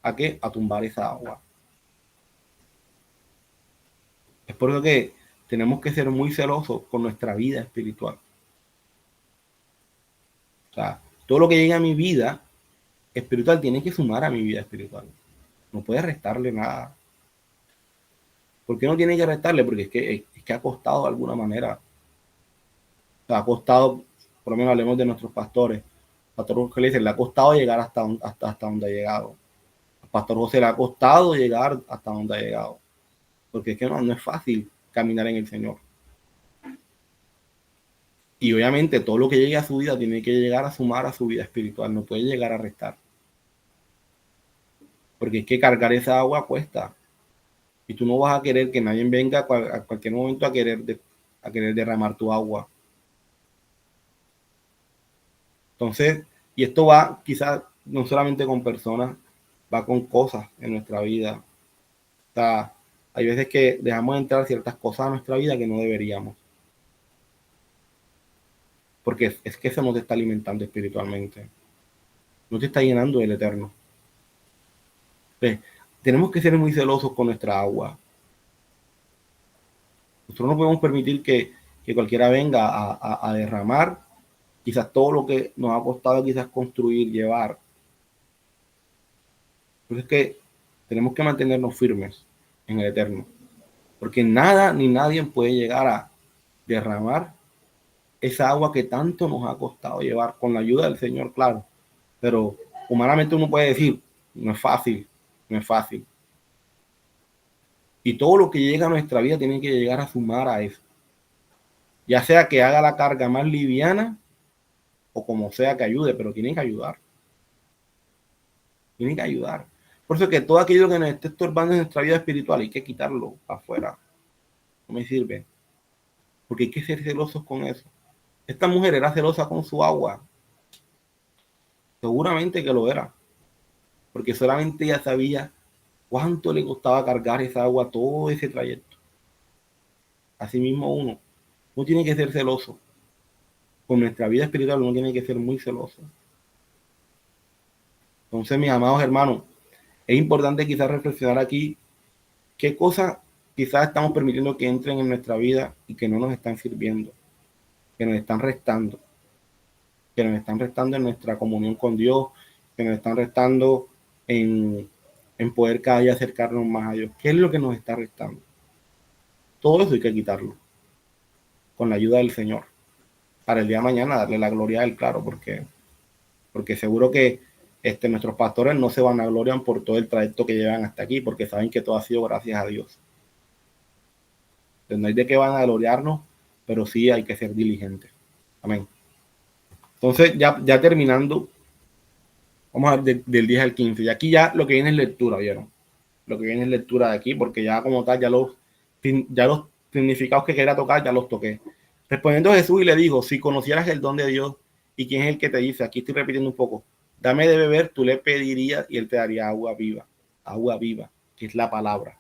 Speaker 1: a ¿qué? A tumbar esa agua. Es por eso que tenemos que ser muy celosos con nuestra vida espiritual. O sea, todo lo que llegue a mi vida espiritual tiene que sumar a mi vida espiritual. No puede restarle nada. ¿Por qué no tiene que restarle? Porque es que ha costado de alguna manera. O sea, ha costado, por lo menos hablemos de nuestros pastores. Pastor José le dice, le ha costado llegar hasta donde ha llegado. Al Pastor José le ha costado llegar hasta donde ha llegado. Porque es que no es fácil caminar en el Señor. Y obviamente todo lo que llegue a su vida tiene que llegar a sumar a su vida espiritual. No puede llegar a restar. Porque es que cargar esa agua cuesta. Y tú no vas a querer que nadie venga a cualquier momento a querer derramar tu agua. Entonces, y esto va quizás no solamente con personas, va con cosas en nuestra vida. O sea, hay veces que dejamos entrar ciertas cosas a nuestra vida que no deberíamos. Porque es que se nos está alimentando espiritualmente. no te está llenando del eterno. ¿Ves? Tenemos que ser muy celosos con nuestra agua. Nosotros no podemos permitir que cualquiera venga a derramar quizás todo lo que nos ha costado quizás construir, llevar. Entonces es que tenemos que mantenernos firmes en el eterno. Porque nada ni nadie puede llegar a derramar esa agua que tanto nos ha costado llevar, con la ayuda del Señor, claro. Pero humanamente uno puede decir, no es fácil, no es fácil. Y todo lo que llega a nuestra vida tiene que llegar a sumar a eso. Ya sea que haga la carga más liviana o como sea que ayude, pero tienen que ayudar. Tienen que ayudar. Por eso que todo aquello que nos esté estorbando en nuestra vida espiritual hay que quitarlo afuera. No me sirve. Porque hay que ser celosos con eso. Esta mujer era celosa con su agua. Seguramente que lo era. Porque solamente ella sabía cuánto le costaba cargar esa agua todo ese trayecto. Asimismo uno tiene que ser celoso. Con nuestra vida espiritual uno tiene que ser muy celoso. Entonces, mis amados hermanos, es importante quizás reflexionar aquí qué cosas quizás estamos permitiendo que entren en nuestra vida y que no nos están sirviendo, que nos están restando, en nuestra comunión con Dios, que nos están restando en poder cada día acercarnos más a Dios. ¿Qué es lo que nos está restando? Todo eso hay que quitarlo con la ayuda del Señor para el día de mañana darle la gloria a Él, claro, porque seguro que nuestros pastores no se van a gloriar por todo el trayecto que llevan hasta aquí, porque saben que todo ha sido gracias a Dios. Entonces no hay de qué van a gloriarnos, pero sí hay que ser diligentes. Amén. Entonces ya terminando, vamos a ver del 10 al 15. Y aquí ya lo que viene es lectura, ¿vieron? Lo que viene es lectura de aquí, porque ya como tal, ya los significados que quería tocar, ya los toqué. Respondiendo Jesús y le dijo, si conocieras el don de Dios y quién es el que te dice, aquí estoy repitiendo un poco, dame de beber, tú le pedirías y él te daría agua viva, que es la palabra.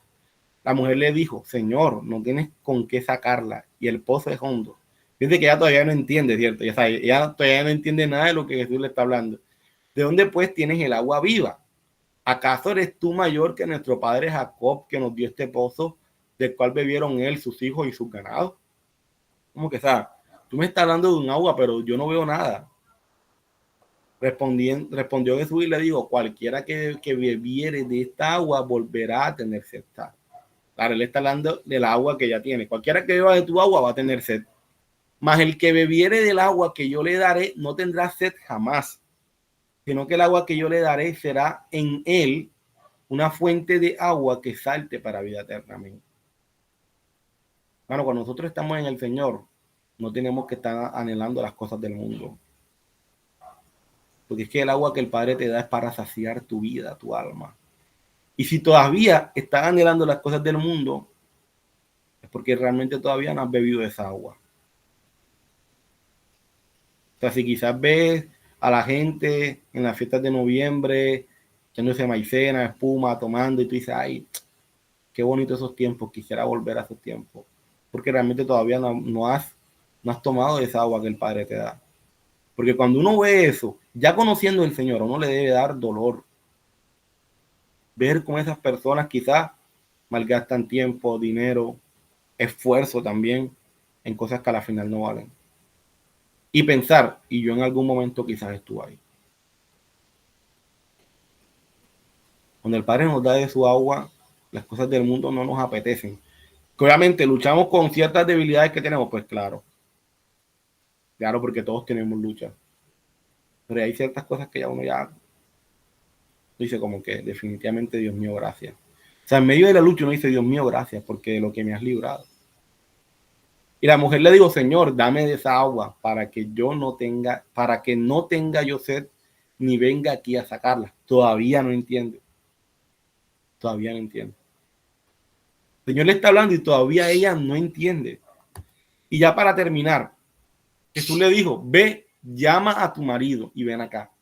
Speaker 1: La mujer le dijo, Señor, no tienes con qué sacarla y el pozo es hondo. Fíjate que ella todavía no entiende, ¿cierto? Ya sabe, ella todavía no entiende nada de lo que Jesús le está hablando. ¿De dónde pues tienes el agua viva? ¿Acaso eres tú mayor que nuestro padre Jacob, que nos dio este pozo, del cual bebieron él, sus hijos y sus ganados? ¿Cómo que sabes? Tú me estás hablando de un agua, pero yo no veo nada. Respondió Jesús y le dijo, cualquiera que bebiere de esta agua volverá a tener sed. Claro, él está hablando del agua que ya tiene. Cualquiera que beba de tu agua va a tener sed. Mas el que bebiere del agua que yo le daré no tendrá sed jamás, sino que el agua que yo le daré será en él una fuente de agua que salte para vida eterna. Bueno, cuando nosotros estamos en el Señor, no tenemos que estar anhelando las cosas del mundo. Porque es que el agua que el Padre te da es para saciar tu vida, tu alma. Y si todavía estás anhelando las cosas del mundo, es porque realmente todavía no has bebido esa agua. O sea, si quizás ves a la gente en las fiestas de noviembre, echándose maicena, espuma, tomando, y tú dices, ay, qué bonito esos tiempos, quisiera volver a esos tiempos. Porque realmente todavía no has tomado esa agua que el Padre te da. Porque cuando uno ve eso, ya conociendo al Señor, a uno le debe dar dolor. Ver cómo esas personas quizás malgastan tiempo, dinero, esfuerzo también en cosas que a la final no valen. Y pensar, y yo en algún momento quizás estuve ahí. Cuando el Padre nos da de su agua, las cosas del mundo no nos apetecen. Que obviamente luchamos con ciertas debilidades que tenemos, pues claro. Claro, porque todos tenemos lucha. Pero hay ciertas cosas que ya uno ya dice como que definitivamente, Dios mío, gracias. O sea, en medio de la lucha uno dice, Dios mío, gracias, porque de lo que me has librado. Y la mujer le dijo, Señor, dame de esa agua para que no tenga yo sed, ni venga aquí a sacarla. Todavía no entiende. Todavía no entiende. El Señor le está hablando y todavía ella no entiende. Y ya para terminar, Jesús le dijo, ve, llama a tu marido y ven acá.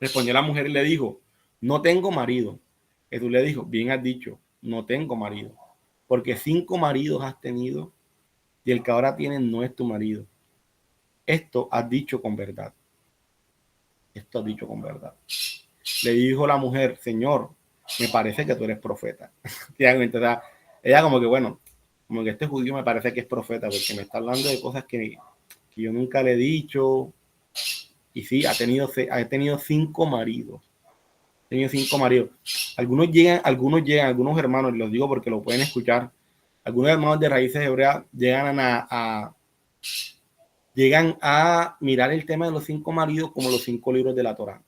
Speaker 1: Respondió la mujer y le dijo, no tengo marido. Jesús le dijo, bien has dicho, no tengo marido. Porque 5 maridos has tenido y el que ahora tienes no es tu marido. Esto has dicho con verdad. esto has dicho con verdad. Le dijo la mujer, Señor, me parece que tú eres profeta. Ella como que, bueno, como que este judío me parece que es profeta, porque me está hablando de cosas que yo nunca le he dicho. Y sí, ha tenido 5 maridos. Tenía 5 maridos. Algunos llegan, algunos hermanos, los digo porque lo pueden escuchar. Algunos hermanos de raíces hebreas llegan a mirar el tema de los 5 maridos como los 5 libros de la Torá.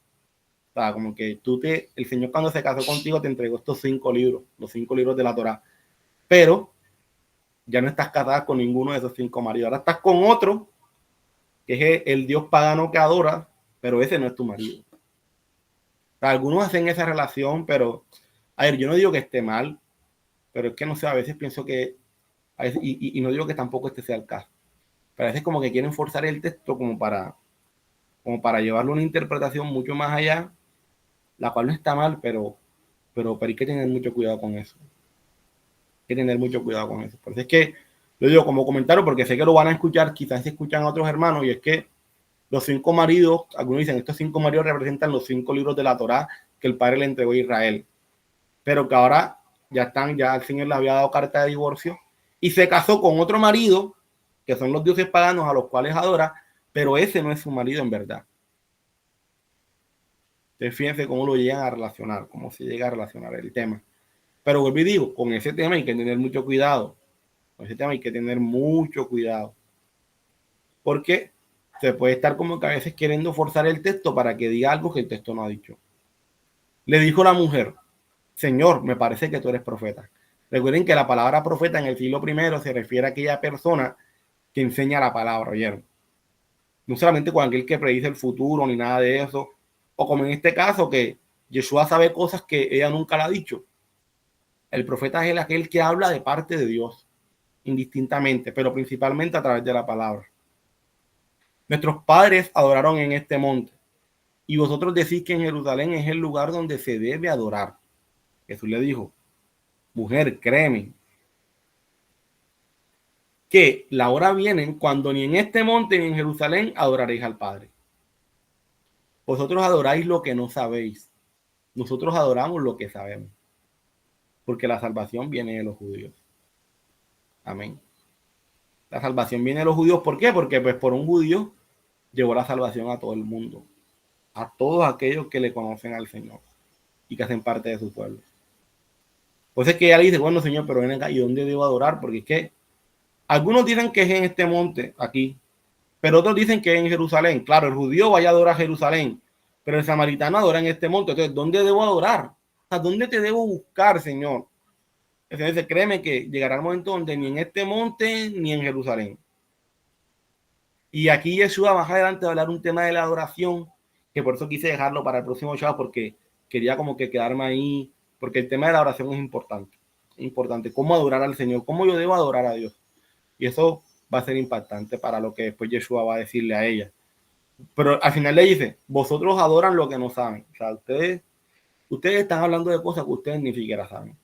Speaker 1: O sea, como que el Señor cuando se casó contigo te entregó estos 5 libros, los 5 libros de la Torá. Pero ya no estás casada con ninguno de esos 5 maridos. Ahora estás con otro, que es el Dios pagano que adoras, pero ese no es tu marido. O sea, algunos hacen esa relación, pero a ver, yo no digo que esté mal, pero es que no sé, a veces pienso que, a veces, y no digo que tampoco este sea el caso, pero a veces como que quieren forzar el texto como para llevarlo a una interpretación mucho más allá, la cual no está mal, pero hay que tener mucho cuidado con eso. Hay que tener mucho cuidado con eso. Por eso es que lo digo como comentario, porque sé que lo van a escuchar, quizás se escuchan a otros hermanos, y es que los 5 maridos, algunos dicen, estos 5 maridos representan los 5 libros de la Torá que el Padre le entregó a Israel, pero que ahora ya el Señor le había dado carta de divorcio y se casó con otro marido, que son los dioses paganos a los cuales adora, pero ese no es su marido en verdad. Entonces, fíjense cómo lo llegan a relacionar, cómo se llega a relacionar el tema. Pero vuelvo y digo, con ese tema hay que tener mucho cuidado. Con ese tema hay que tener mucho cuidado. Porque se puede estar como que a veces queriendo forzar el texto para que diga algo que el texto no ha dicho. Le dijo la mujer, Señor, me parece que tú eres profeta. Recuerden que la palabra profeta en el siglo I se refiere a aquella persona que enseña la palabra, ¿oyeron? No solamente con aquel que predice el futuro ni nada de eso, o como en este caso que Yeshua sabe cosas que ella nunca le ha dicho. El profeta es aquel que habla de parte de Dios, indistintamente, pero principalmente a través de la palabra. Nuestros padres adoraron en este monte, y vosotros decís que en Jerusalén es el lugar donde se debe adorar. Jesús le dijo, mujer, créeme, que la hora viene cuando ni en este monte ni en Jerusalén adoraréis al Padre. Vosotros adoráis lo que no sabéis. Nosotros adoramos lo que sabemos. Porque la salvación viene de los judíos. Amén. La salvación viene de los judíos. ¿Por qué? Porque pues por un judío llegó la salvación a todo el mundo. A todos aquellos que le conocen al Señor y que hacen parte de su pueblo. Pues es que ella le dice, bueno, Señor, pero ven acá, ¿y dónde debo adorar? Porque es que algunos dicen que es en este monte, aquí, pero otros dicen que es en Jerusalén. Claro, el judío vaya a adorar a Jerusalén, pero el samaritano adora en este monte. Entonces, ¿dónde debo adorar? ¿A dónde te debo buscar, Señor? Entonces, créeme que llegará el momento donde ni en este monte ni en Jerusalén. Y aquí Yeshua más adelante va a hablar un tema de la adoración, que por eso quise dejarlo para el próximo show, porque quería como que quedarme ahí, porque el tema de la oración es importante. Es importante, cómo adorar al Señor, cómo yo debo adorar a Dios. Y eso va a ser impactante para lo que después Yeshua va a decirle a ella. Pero al final le dice, vosotros adoran lo que no saben. O sea, ustedes están hablando de cosas que ustedes ni siquiera saben.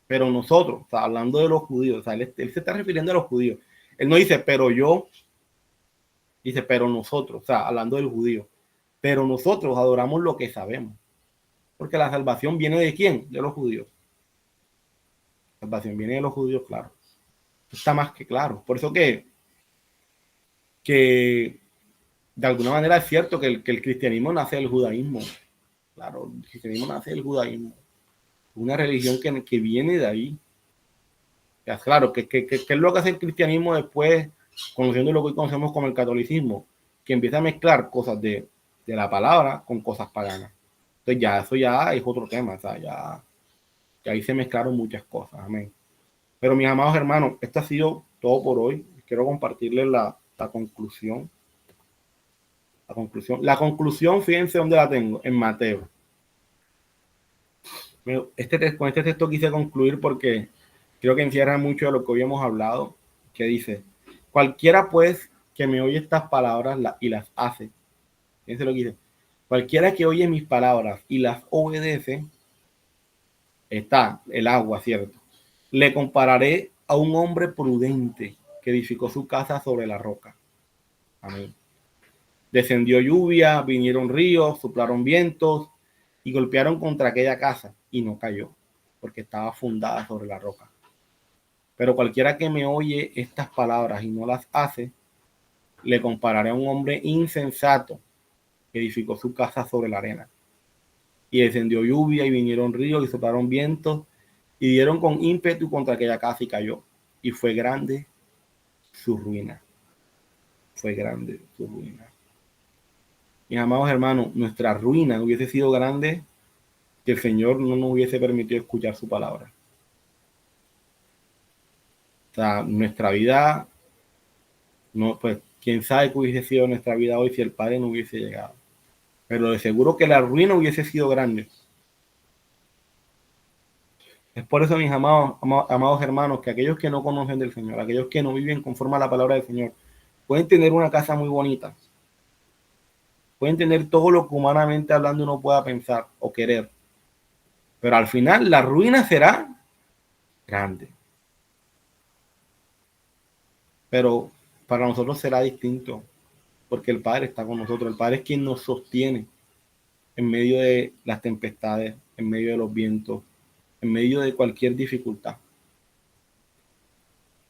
Speaker 1: Pero nosotros, o sea, hablando de los judíos, o sea, él se está refiriendo a los judíos. Él no dice, pero yo, dice, pero nosotros, o sea, hablando del judío. Pero nosotros adoramos lo que sabemos. Porque la salvación viene de quién? De los judíos. La salvación viene de los judíos, claro. Está más que claro. Por eso que de alguna manera es cierto que el cristianismo nace del judaísmo. Claro, el cristianismo nace del judaísmo. Una religión que viene de ahí. Ya, claro, ¿qué es lo que hace el cristianismo después, conociendo lo que hoy conocemos como el catolicismo? Que empieza a mezclar cosas de la palabra con cosas paganas. Entonces ya, eso ya es otro tema. O sea, ya ahí se mezclaron muchas cosas. Amén. Pero mis amados hermanos, esto ha sido todo por hoy. Quiero compartirles la conclusión. La conclusión, fíjense dónde la tengo, en Mateo. Con este texto quise concluir porque creo que encierra mucho de lo que hoy hemos hablado, que dice, cualquiera pues que me oye estas palabras y las hace. Fíjense lo que dice. Cualquiera que oye mis palabras y las obedece, está el agua, ¿cierto? Le compararé a un hombre prudente que edificó su casa sobre la roca. Amén. Descendió lluvia, vinieron ríos, soplaron vientos y golpearon contra aquella casa y no cayó, porque estaba fundada sobre la roca. Pero cualquiera que me oye estas palabras y no las hace, le compararé a un hombre insensato que edificó su casa sobre la arena. Y descendió lluvia y vinieron ríos y soplaron vientos y dieron con ímpetu contra aquella casa y cayó. Y fue grande su ruina. Fue grande su ruina. Mis amados hermanos, nuestra ruina hubiese sido grande si el Señor no nos hubiese permitido escuchar su palabra. O sea, nuestra vida, no, pues, quién sabe qué hubiese sido nuestra vida hoy si el Padre no hubiese llegado. Pero de seguro que la ruina hubiese sido grande. Es por eso, mis amados hermanos, que aquellos que no conocen del Señor, aquellos que no viven conforme a la palabra del Señor, pueden tener una casa muy bonita. Pueden tener todo lo que humanamente hablando uno pueda pensar o querer. Pero al final la ruina será grande. Pero para nosotros será distinto, porque el Padre está con nosotros. El Padre es quien nos sostiene en medio de las tempestades, en medio de los vientos, en medio de cualquier dificultad.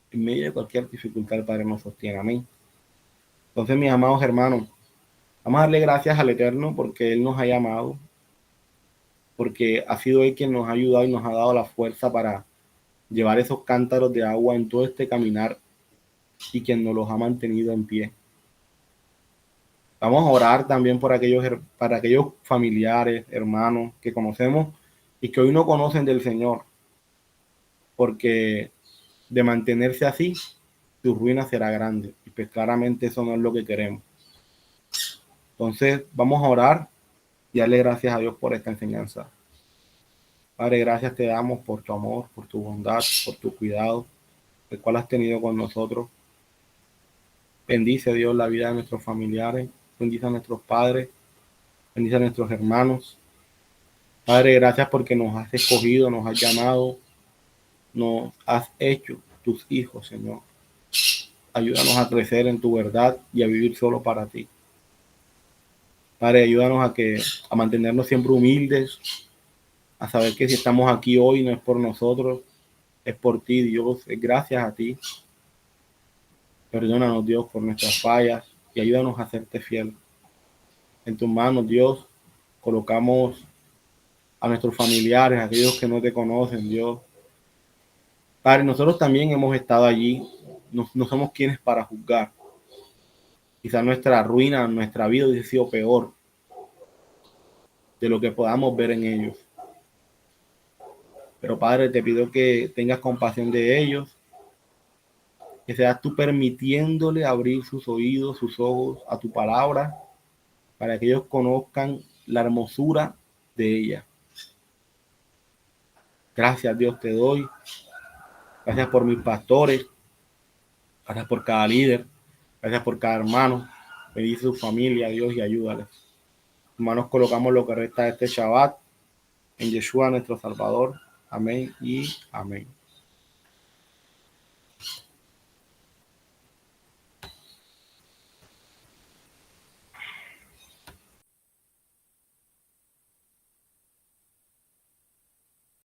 Speaker 1: En medio de cualquier dificultad el Padre nos sostiene. Amén. Entonces, mis amados hermanos, vamos a darle gracias al Eterno porque Él nos ha llamado, porque ha sido Él quien nos ha ayudado y nos ha dado la fuerza para llevar esos cántaros de agua en todo este caminar y quien nos los ha mantenido en pie. Vamos a orar también por para aquellos familiares, hermanos que conocemos y que hoy no conocen del Señor, porque de mantenerse así, su ruina será grande y pues claramente eso no es lo que queremos. Entonces vamos a orar y darle gracias a Dios por esta enseñanza. Padre, gracias te damos por tu amor, por tu bondad, por tu cuidado, el cual has tenido con nosotros. Bendice, Dios, la vida de nuestros familiares, bendice a nuestros padres, bendice a nuestros hermanos. Padre, gracias porque nos has escogido, nos has llamado, nos has hecho tus hijos, Señor. Ayúdanos a crecer en tu verdad y a vivir solo para ti. Padre, ayúdanos a mantenernos siempre humildes, a saber que si estamos aquí hoy no es por nosotros, es por ti, Dios, es gracias a ti. Perdónanos, Dios, por nuestras fallas y ayúdanos a serte fiel. En tus manos, Dios, colocamos a nuestros familiares, a aquellos que no te conocen, Dios. Padre, nosotros también hemos estado allí, no somos quienes para juzgar. Quizás nuestra ruina, nuestra vida hubiese sido peor de lo que podamos ver en ellos. Pero Padre, te pido que tengas compasión de ellos, que seas tú permitiéndole abrir sus oídos, sus ojos a tu palabra, para que ellos conozcan la hermosura de ella. Gracias, Dios, te doy. Gracias por mis pastores. Gracias por cada líder. Gracias por cada hermano. Bendice su familia, Dios, y ayúdales. Hermanos, colocamos lo que resta de este Shabbat en Yeshua, nuestro Salvador. Amén y amén.